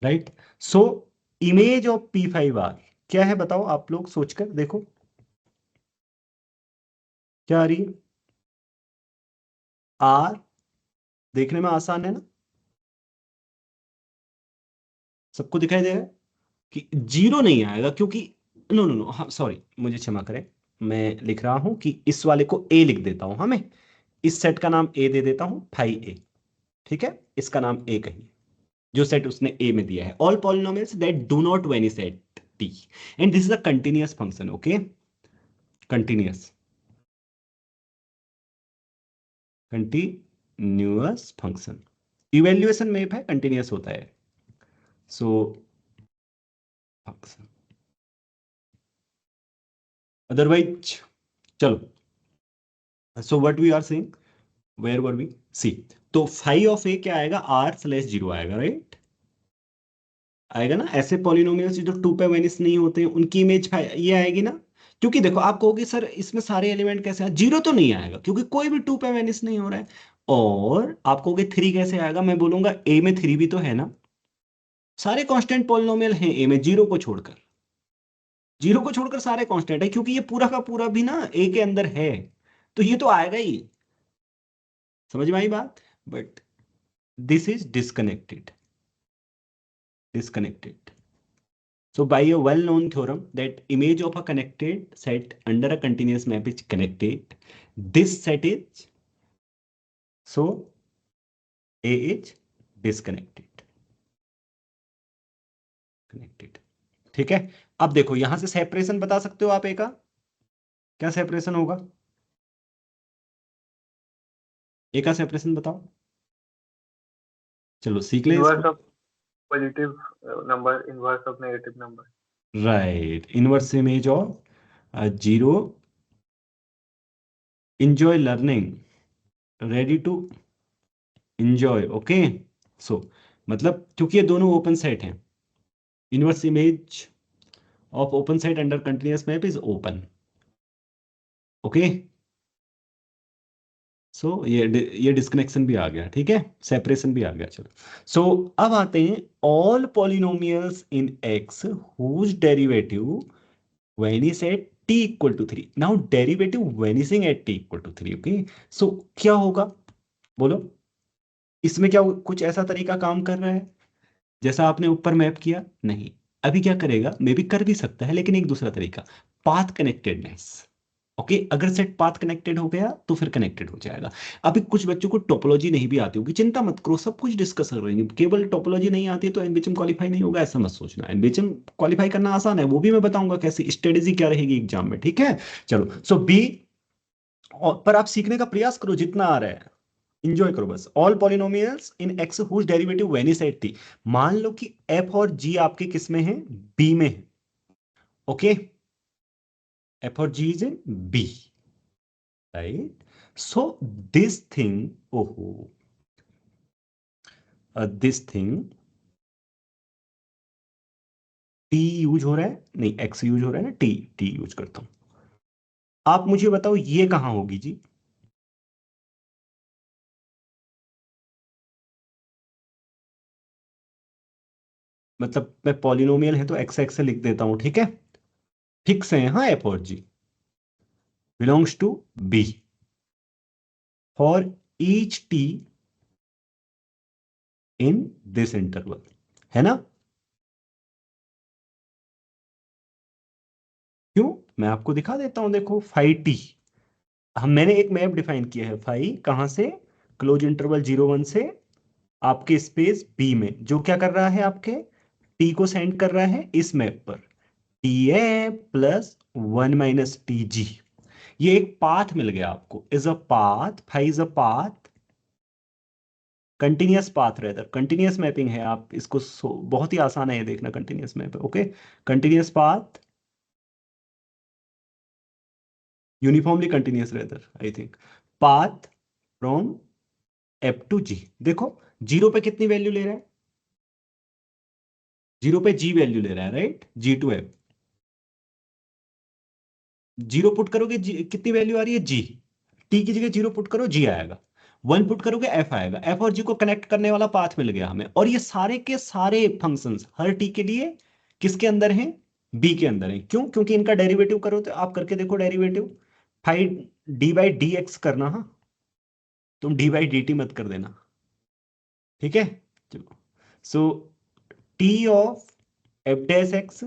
right. So image of P5R क्या है बताओ, आप लोग सोचकर देखो क्या आ रही है। R देखने में आसान है ना, सबको दिखाई देगा कि जीरो नहीं आएगा, क्योंकि नो नो नो, हाँ सॉरी, मुझे क्षमा करें, मैं लिख रहा हूं कि इस वाले को A लिख देता हूं। हमें इस सेट का नाम A दे देता हूं, फाई A, ठीक है, इसका नाम A कहिए, जो सेट उसने A में दिया है। All polynomials that do not vanish at T, and this is a continuous function, okay, continuous function. Evaluation में है कंटिन्यूअस होता है, सो फंक्शन, अदरवाइज चलो। So what we are saying, where were we, see. तो phi of ए क्या आएगा, R/0 आएगा, right, आएगा ना। ऐसे पॉलिनोमियल्स जो 2 पे वेनिश नहीं होते हैं उनकी इमेज ये आएगी ना। क्योंकि देखो आप कहोगे सर इसमें सारे एलिमेंट कैसे आए, जीरो तो नहीं आएगा क्योंकि कोई भी 2 पे वेनिश नहीं हो रहा है। और आप कहोगे 3 कैसे आएगा, मैं बोलूंगा ए में 3 भी तो है ना, सारे कांस्टेंट पॉलिनोमियल हैं ए में, जीरो को छोड़कर, जीरो को छोड़कर सारे कांस्टेंट है, क्योंकि ये पूरा का पूरा भी ना ए के अंदर है, तो ये तो आएगा ही। समझ में आई बात? But this is disconnected. So by a well-known theorem that image of a connected set under a continuous map is connected, this set is, so A is disconnected. Connected. ठीक है. अब देखो यहां से सेपरेशन बता सकते हो आप A का? क्या सेपरेशन होगा? A का सेपरेशन बताओ. चलो सीख ले. Inverse of positive number, inverse of negative number. Right. Inverse image of 0. Enjoy learning. Ready to enjoy. Okay. So मतलब क्योंकि ये दोनों ओपन सेट हैं. Inverse image of open set under continuous map is open. Okay. So ये disconnection भी आ गया. ठीक है. सेपरेशन भी आ गया. चलो. So अब आते हैं all polynomials in x whose derivative vanishes at t equal to 3. Now derivative vanishing at t equal to 3. Okay. So क्या होगा? बोलो. इसमें क्या कुछ ऐसा तरीका काम कर रहा है जैसा आपने ऊपर मैप किया? नहीं. अभी क्या करेगा? मे भी कर भी सकता है, लेकिन एक दूसरा तरीका, पाथ कनेक्टेडनेस. ओके. अगर सेट पाथ कनेक्टेड हो गया तो फिर कनेक्टेड हो जाएगा. अभी कुछ बच्चों को टोपोलॉजी नहीं भी आती होगी, चिंता मत करो, सब कुछ डिस्कस कर रहे हैं. केवल टोपोलॉजी नहीं आती तो एनबीएचएम क्वालिफाई नहीं होगा, ऐसा मत सोचना. एनबीएचएम क्वालिफाई करना आसान है, वो भी मैं बताऊंगा कैसे, स्ट्रेटेजी क्या रहेगी एग्जाम में. ठीक है. चलो. सो बी पर आप सीखने का प्रयास करो जितना आ रहा है, इंजॉय करो बस. All polynomials in x whose derivative vanish at t. मान लो कि एफ और जी आपके किस में है? बी में है. ओके. एफ और G is in B. Right. So this thing, ओहो, दिस थिंग टी यूज हो रहा है, नहीं एक्स यूज हो रहा है ना, टी यूज करता हूं. आप मुझे बताओ ये कहां होगी जी? मतलब मैं पॉलिनोमियल है तो एक्स एक्स से लिख देता हूं. ठीक है. फिक्स है. हाँ. एफ और G belongs to B for each T in this interval, है ना? क्यों? मैं आपको दिखा देता हूं. देखो फाई टी, मैंने एक मैप डिफाइन किया है. फाई कहां से? क्लोज इंटरवल 0 1 से आपके स्पेस बी में, जो क्या कर रहा है? आपके टी को सेंड कर रहा है इस मैप पर, T A plus 1 minus T G. ये एक पाथ मिल गया आपको. Is a path, phi is a path, continuous path rather, continuous mapping है. आप इसको बहुत ही आसान है ये देखना, कंटिन्यूअस मैप है. Okay. Continuous path, uniformly continuous rather, I think, path from F to G. देखो 0 पे कितनी वैल्यू ले रहा है? 0 पे जी वैल्यू ले रहा है. Right. G to f. 0 put करोगे कितनी वैल्यू आ रही है? जी. टी की जगह 0 पुट करो, जी आएगा. 1 पुट करोगे, एफ आएगा. एफ और जी को कनेक्ट करने वाला पाथ मिल गया हमें. और ये सारे के सारे फंक्शंस हर टी के लिए किसके अंदर हैं? बी के अंदर है. क्यों? क्योंकि इनका डेरिवेटिव करो तो आप करके देखो derivative. Five D by D x करना. हाँ, तुम डी बाई डी टी मत कर देना. ठीक है. चलो. So T of F dash X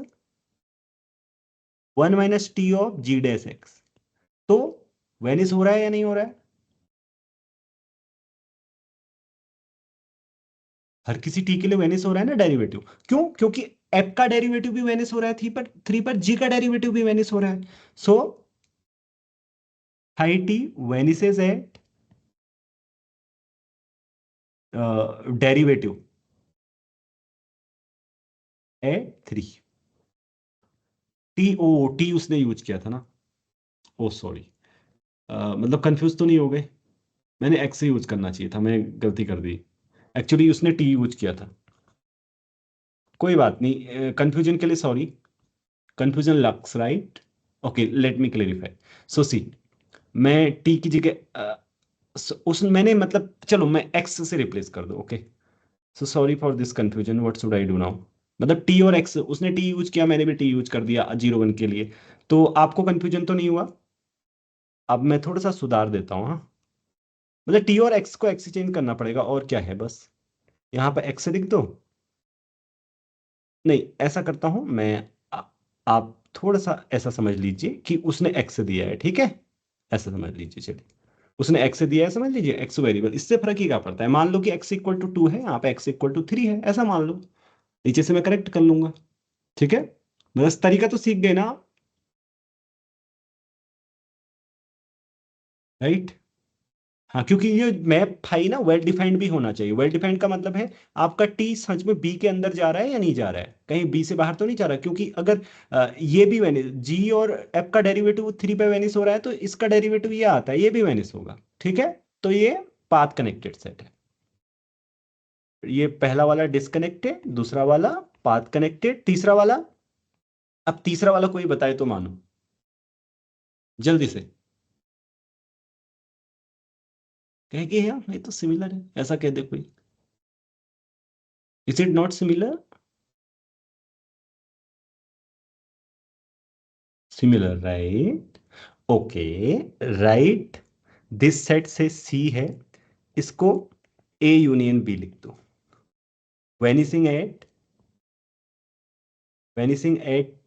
1 minus T of G dash X. तो वेनिस हो रहा है या नहीं हो रहा है? हर किसी टी के लिए वेनिस हो रहा है ना डेरिवेटिव. क्यों? क्योंकि एफ का डेरिवेटिव भी वेनिस हो रहा है 3 पर जी का डेरिवेटिव भी वेनिस हो रहा है. So phi T vanishes at derivative at 3. T उसने यूज किया था ना. ओ सॉरी, मतलब कंफ्यूज तो नहीं हो गए? मैंने एक्स यूज करना चाहिए था, मैं गलती कर दी. एक्चुअली उसने टी यूज किया था. कोई बात नहीं, कंफ्यूजन के लिए सॉरी. कंफ्यूजन लक्स, right. Okay, let me clarify. So see, मैं टी की जगह उस मैंने मतलब, चलो मैं एक्स से रिप्लेस कर दो. Okay. So sorry for this confusion. What should I do now? मतलब टी और एक्स, उसने टी यूज किया, मैंने भी टी यूज कर दिया 0 1 के लिए. तो आपको कंफ्यूजन तो नहीं हुआ? अब मैं थोड़ा सा सुधार देता हूँ. हाँ, मतलब टी और एक्स को एक्सचेंज करना पड़ेगा, और क्या है, बस यहाँ पर एक्स लिख दो। नहीं, ऐसा करता हूं मैं, आप थोड़ा सा ऐसा समझ लीजिए कि उसने एक्स दिया है, ठीक है, ऐसा समझ लीजिए, चलिए उसने एक्स दिया है, समझ लीजिए एक्स वेरिएबल, इससे फर्क ही क्या पड़ता है। मान लो कि एक्स इक्वल टू 2 है, यहाँ पे एक्स इक्वल टू 3 है, ऐसा मान लो, नीचे से मैं करेक्ट कर लूंगा, ठीक है। बस तरीका तो सीख गए ना, राइट। हाँ, क्योंकि ये मैप फाई ना वेल डिफाइंड भी होना चाहिए। वेल डिफाइंड का मतलब है आपका टी सच में बी के अंदर जा रहा है या नहीं जा रहा है, कहीं बी से बाहर तो नहीं जा रहा, क्योंकि अगर ये भी वेनिस, जी और एफ का डेरिवेटिव 3 पे वेनिस हो रहा है, तो इसका डेरिवेटिव ये आता है, ये भी वेनिस होगा, ठीक है। तो ये पाथ कनेक्टेड सेट है। ये पहला वाला डिस्कनेक्टेड, दूसरा वाला पाथ कनेक्टेड, तीसरा वाला, अब तीसरा वाला कोई बताए तो मानो जल्दी से, कहे कि यार ये तो सिमिलर है, ऐसा कह दे कोई। Is it not similar? Similar, right. Okay, right. This set से सी है, इसको ए यूनियन बी लिख दो। Vanishing at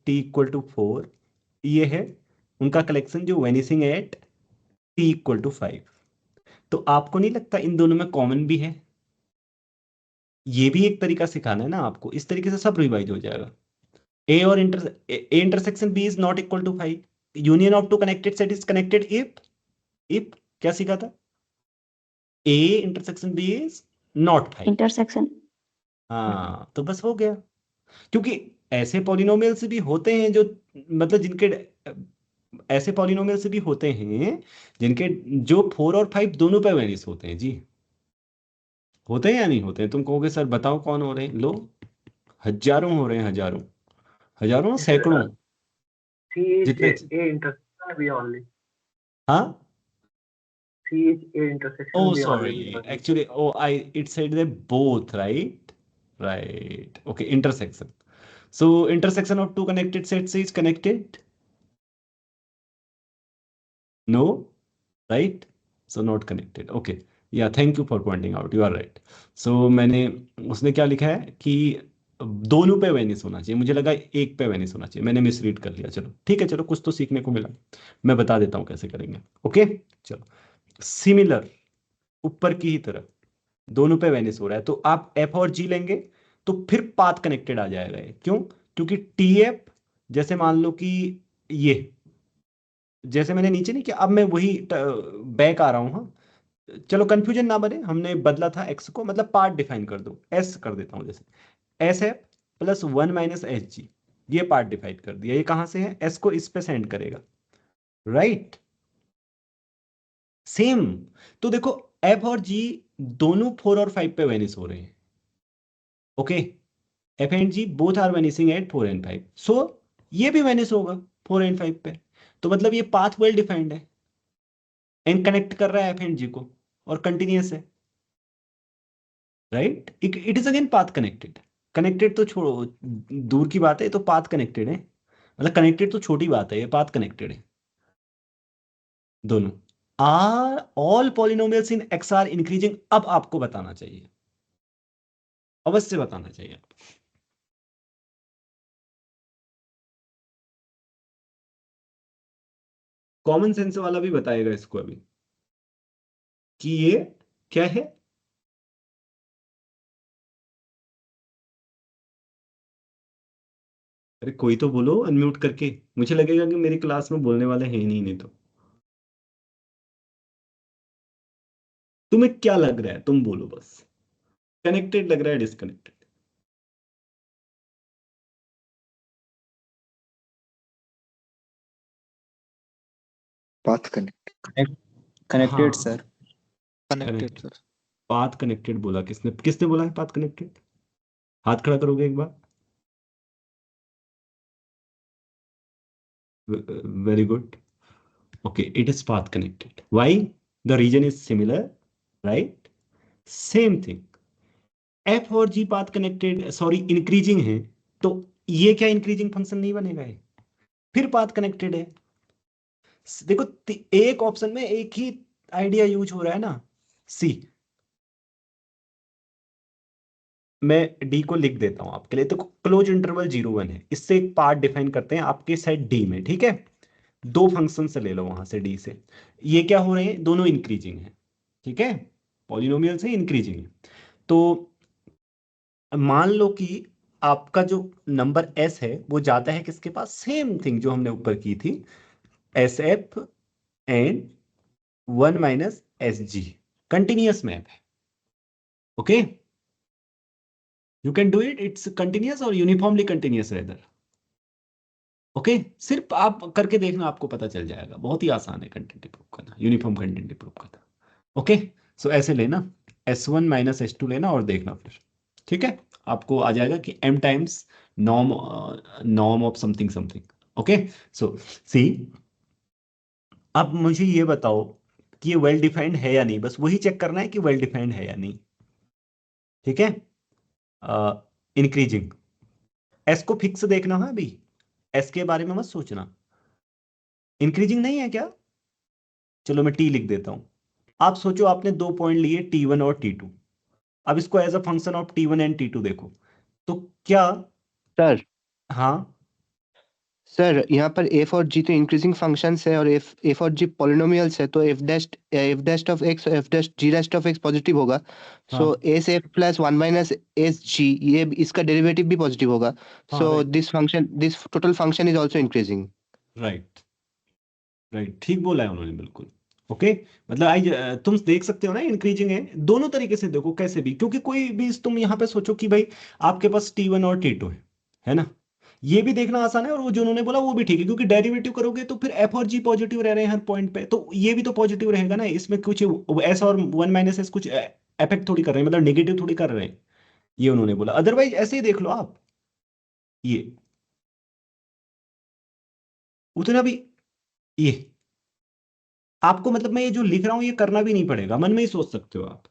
t equal to 4, ये है उनका कलेक्शन जो vanishing at t equal to 5। तो आपको नहीं लगता इन दोनों में कॉमन भी है? ये भी एक तरीका सिखाना है ना आपको, इस तरीके से सब रिवाइज हो जाएगा। ए और intersection B is not equal to 5, union of two connected set is connected if क्या सीखा था? A intersection B is not 5। Intersection. हाँ, तो बस हो गया। क्योंकि ऐसे पॉलिनोमियल्स भी होते हैं जो, मतलब जिनके, ऐसे पॉलिनोमियल्स भी होते हैं जिनके जो 4 और 5 दोनों पे वेनिस होते हैं जी। होते हैं या नहीं होते हैं? तुम कहोगे सर बताओ कौन हो रहे हैं, लो हजारों हो रहे हैं, हजारों, हजारों, सैकड़ों, C is जितने। A intersection B only. हाँ, C is A intersection oh B sorry, only. actually, oh it said they both, right, okay, intersection. So intersection of two connected sets is connected? No, right? So not connected, okay. Yeah, thank you for pointing out, you are right. So मैंने, उसने क्या लिखा है कि दोनों पे Venice होना चाहिए, मुझे लगा एक पे वेनिस होना चाहिए, मैंने मिसरीड कर लिया। चलो ठीक है, चलो कुछ तो सीखने को मिला, मैं बता देता हूँ कैसे करेंगे। ओके, चलो। सिमिलर, ऊपर की ही तरह दोनों पे वेनिस हो रहा है, तो आप एफ और जी लेंगे तो फिर पाथ कनेक्टेड आ जाएगा ये। क्यों? क्योंकि टी एफ, जैसे मान लो कि ये, जैसे मैंने नीचे नहीं किया, अब मैं वही बैक आ रहा हूँ। हाँ, चलो कंफ्यूजन ना बने, हमने बदला था एक्स को, मतलब पार्ट डिफाइन कर दो, एस कर देता हूँ, जैसे S F plus 1 minus H G, ये पार्ट डिफाइन कर दिया। ये कहाँ से है? एस को इस पे सेंड करेगा, राइट। सेम, तो देखो एफ और जी दोनों 4 और 5 पे वेनिस हो रहे हैं। Okay, f and g both are vanishing at 4 and 5, so ये भी वेनिस होगा 4 एंड 5 पे। तो मतलब ये पाथ वेल डिफाइंड है, एंड कनेक्ट कर रहा है एफ एंड जी को, और कंटिन्यूअस है, right. It is again path connected. Connected तो छोड़ो, दूर की बात है, ये तो पाथ कनेक्टेड है, मतलब कनेक्टेड तो छोटी बात है, ये पाथ कनेक्टेड है दोनों। Are all polynomials in x are increasing, अब आपको बताना चाहिए, अवश्य बताना चाहिए आप। कॉमन सेंस वाला भी बताएगा इसको अभी कि ये क्या है। अरे कोई तो बोलो अनम्यूट करके, मुझे लगेगा कि मेरी क्लास में बोलने वाले हैं ही नहीं तो। तुम्हें क्या लग रहा है, तुम बोलो बस, कनेक्टेड लग रहा है, डिस्कनेक्टेड? Path connect. कनेक्टेड हाँ, sir. Connected connected. Sir. Path connected बोला किसने? किसने बोला है पाथ कनेक्टेड? हाथ खड़ा करोगे एक बार? Very good. Okay, it is path connected, why? The reason is similar, right. Same thing, F और G path connected, sorry increasing है, तो ये क्या इंक्रीजिंग फंक्शन नहीं बनेगा ये? फिर पाथ कनेक्टेड है। देखो एक ऑप्शन में एक ही आइडिया यूज हो रहा है ना, सी, मैं डी को लिख देता हूं आपके लिए। तो क्लोज इंटरवल 0 1 है, इससे एक पार्ट डिफाइन करते हैं आपके सेट डी में, ठीक है। दो फंक्शन से ले लो वहां से डी से, ये क्या हो रहे हैं, दोनों इंक्रीजिंग है, ठीक है, पॉलिनोमियल से इंक्रीजिंग है। तो मान लो कि आपका जो नंबर एस है वो जाता है किसके पास, सेम थिंग जो हमने ऊपर की थी, S F and 1 - S G, continuous map है, okay. You can do it, it's continuous और यूनिफॉर्मली कंटिन्यूअस रेदर, ओके। सिर्फ आप करके देखना, आपको पता चल जाएगा, बहुत ही आसान है कंटिन्यूटी प्रूफ करना, यूनिफॉर्म कंटिन्यूटी प्रूफ करना, ओके। सो ऐसे लेना, S1 - S2 लेना और देखना फिर, ठीक है। आपको आ जाएगा कि m times norm, norm of something something, okay. So see, अब मुझे ये बताओ कि ये वेल डिफाइंड है या नहीं, बस वही चेक करना है कि वेल डिफाइंड है या नहीं, ठीक है। इंक्रीजिंग, एस को फिक्स देखना है अभी, एस के बारे में मत सोचना, इंक्रीजिंग नहीं है क्या, चलो मैं टी लिख देता हूं। आप सोचो आपने 2 पॉइंट लिए T1 और T2, अब इसको as a function of T1 and T2 देखो, तो क्या, सर हाँ सर यहाँ पर एफ और जी तो इंक्रीजिंग फंक्शंस है और एफ और जी पॉलिनोमियल्स है, तो F dash of X F dash G dash of X positive होगा। So S F plus 1 - S G, ये इसका डेरिवेटिव भी पॉजिटिव होगा। So this total function is also increasing. Right, right, ठीक बोला है उन्होंने, बिल्कुल, ओके। मतलब आई, तुम देख सकते हो ना, इंक्रीजिंग है, दोनों तरीके से देखो कैसे भी, क्योंकि कोई भी तुम यहाँ पे सोचो कि भाई आपके पास T1 और T2 है ना, ये भी देखना आसान है, और वो जो उन्होंने बोला वो भी ठीक है, क्योंकि डेरिवेटिव करोगे तो फिर एफ और जी पॉजिटिव रह रहे हैं हर पॉइंट पे, तो ये भी तो पॉजिटिव रहेगा ना, इसमें कुछ एस और 1 - एस कुछ अफेक्ट थोड़ी कर रहे हैं, मतलब नेगेटिव थोड़ी कर रहे हैं, ये उन्होंने बोला। अदरवाइज ऐसे ही देख लो आप, ये उतना भी, ये आपको, मतलब मैं ये जो लिख रहा हूं ये करना भी नहीं पड़ेगा, मन में ही सोच सकते हो आप।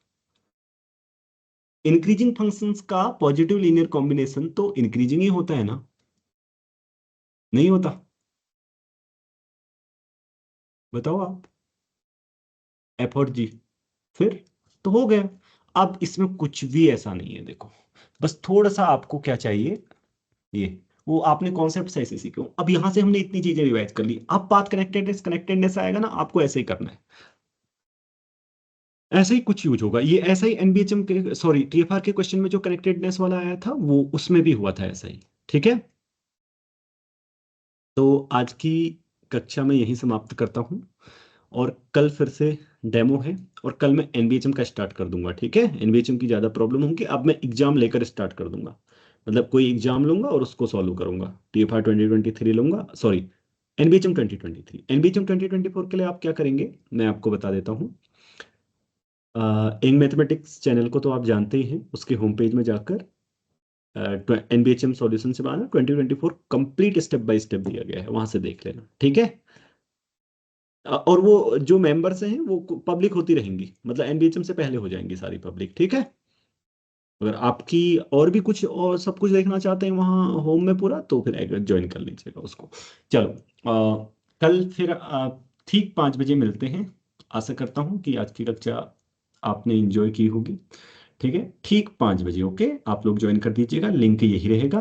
इंक्रीजिंग फंक्शंस का पॉजिटिव लीनियर कॉम्बिनेशन तो इंक्रीजिंग ही होता है ना, नहीं होता, बताओ आप, एफ और जी, फिर तो हो गया। अब इसमें कुछ भी ऐसा नहीं है, देखो, बस थोड़ा सा आपको क्या चाहिए, ये वो आपने कॉन्सेप्ट ऐसे सीखे हो, अब यहां से हमने इतनी चीजें रिवाइज कर ली, अब पाथ कनेक्टेडनेस कनेक्टेडनेस आएगा ना, आपको ऐसे ही करना है, ऐसा ही कुछ यूज होगा, ये ऐसा ही एनबीएचएम के, सॉरी टीएफआर के क्वेश्चन में जो कनेक्टेडनेस वाला आया था वो उसमें भी हुआ था ऐसा ही, ठीक है। तो आज की कक्षा में यही समाप्त करता हूँ, और कल फिर से डेमो है, और कल मैं एनबीएचएम का स्टार्ट कर दूंगा, ठीक है। एनबीएचएम की ज़्यादा प्रॉब्लम होगी, अब मैं एग्जाम लेकर स्टार्ट कर दूंगा, मतलब कोई एग्जाम लूंगा और उसको सॉल्व करूंगा, टीएफआर 2023 लूंगा, सॉरी एनबीएचएम 2023, एनबीएचएम 2024 के लिए आप क्या करेंगे मैं आपको बता देता हूँ। इन मैथमेटिक्स चैनल को तो आप जानते ही हैं, उसके होम पेज में जाकर एनबीएचएम सॉल्यूशन से बनाना 2024 कंप्लीट स्टेप बाय स्टेप दिया गया है, वहां से देख लेना, ठीक है। और वो जो मेंबर्स हैं वो पब्लिक होती रहेंगी, मतलब एनबीएचएम से पहले हो जाएंगी सारी पब्लिक, ठीक है। अगर आपकी और भी कुछ और सब कुछ देखना चाहते हैं वहाँ होम में पूरा, तो फिर ज्वाइन कर लीजिएगा उसको। चलो, कल फिर ठीक 5 बजे मिलते हैं, आशा करता हूँ कि आज की कक्षा आपने एंजॉय की होगी, ठीक है। ठीक 5 बजे, ओके, आप लोग ज्वाइन कर दीजिएगा, लिंक यही रहेगा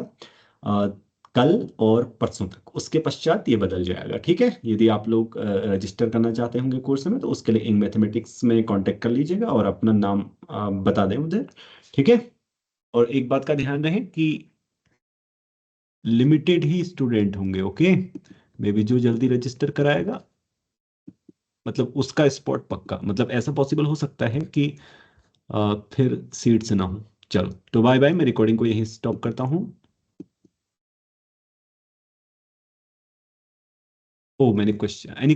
कल और परसों तक, उसके पश्चात ये बदल जाएगा, ठीक है। यदि आप लोग रजिस्टर करना चाहते होंगे कोर्स में, तो उसके लिए इन मैथमेटिक्स में कांटेक्ट कर लीजिएगा और अपना नाम बता दें उधर, ठीक है। और एक बात का ध्यान रहे कि लिमिटेड ही स्टूडेंट होंगे, ओके। मे बी जो जल्दी रजिस्टर कराएगा, मतलब उसका स्पॉट पक्का, मतलब ऐसा पॉसिबल हो सकता है कि फिर सीट्स ना हो। चलो, तो बाय बाय, मैं रिकॉर्डिंग को यहीं स्टॉप करता हूँ। ओ, मैंने क्वेश्चन, एनी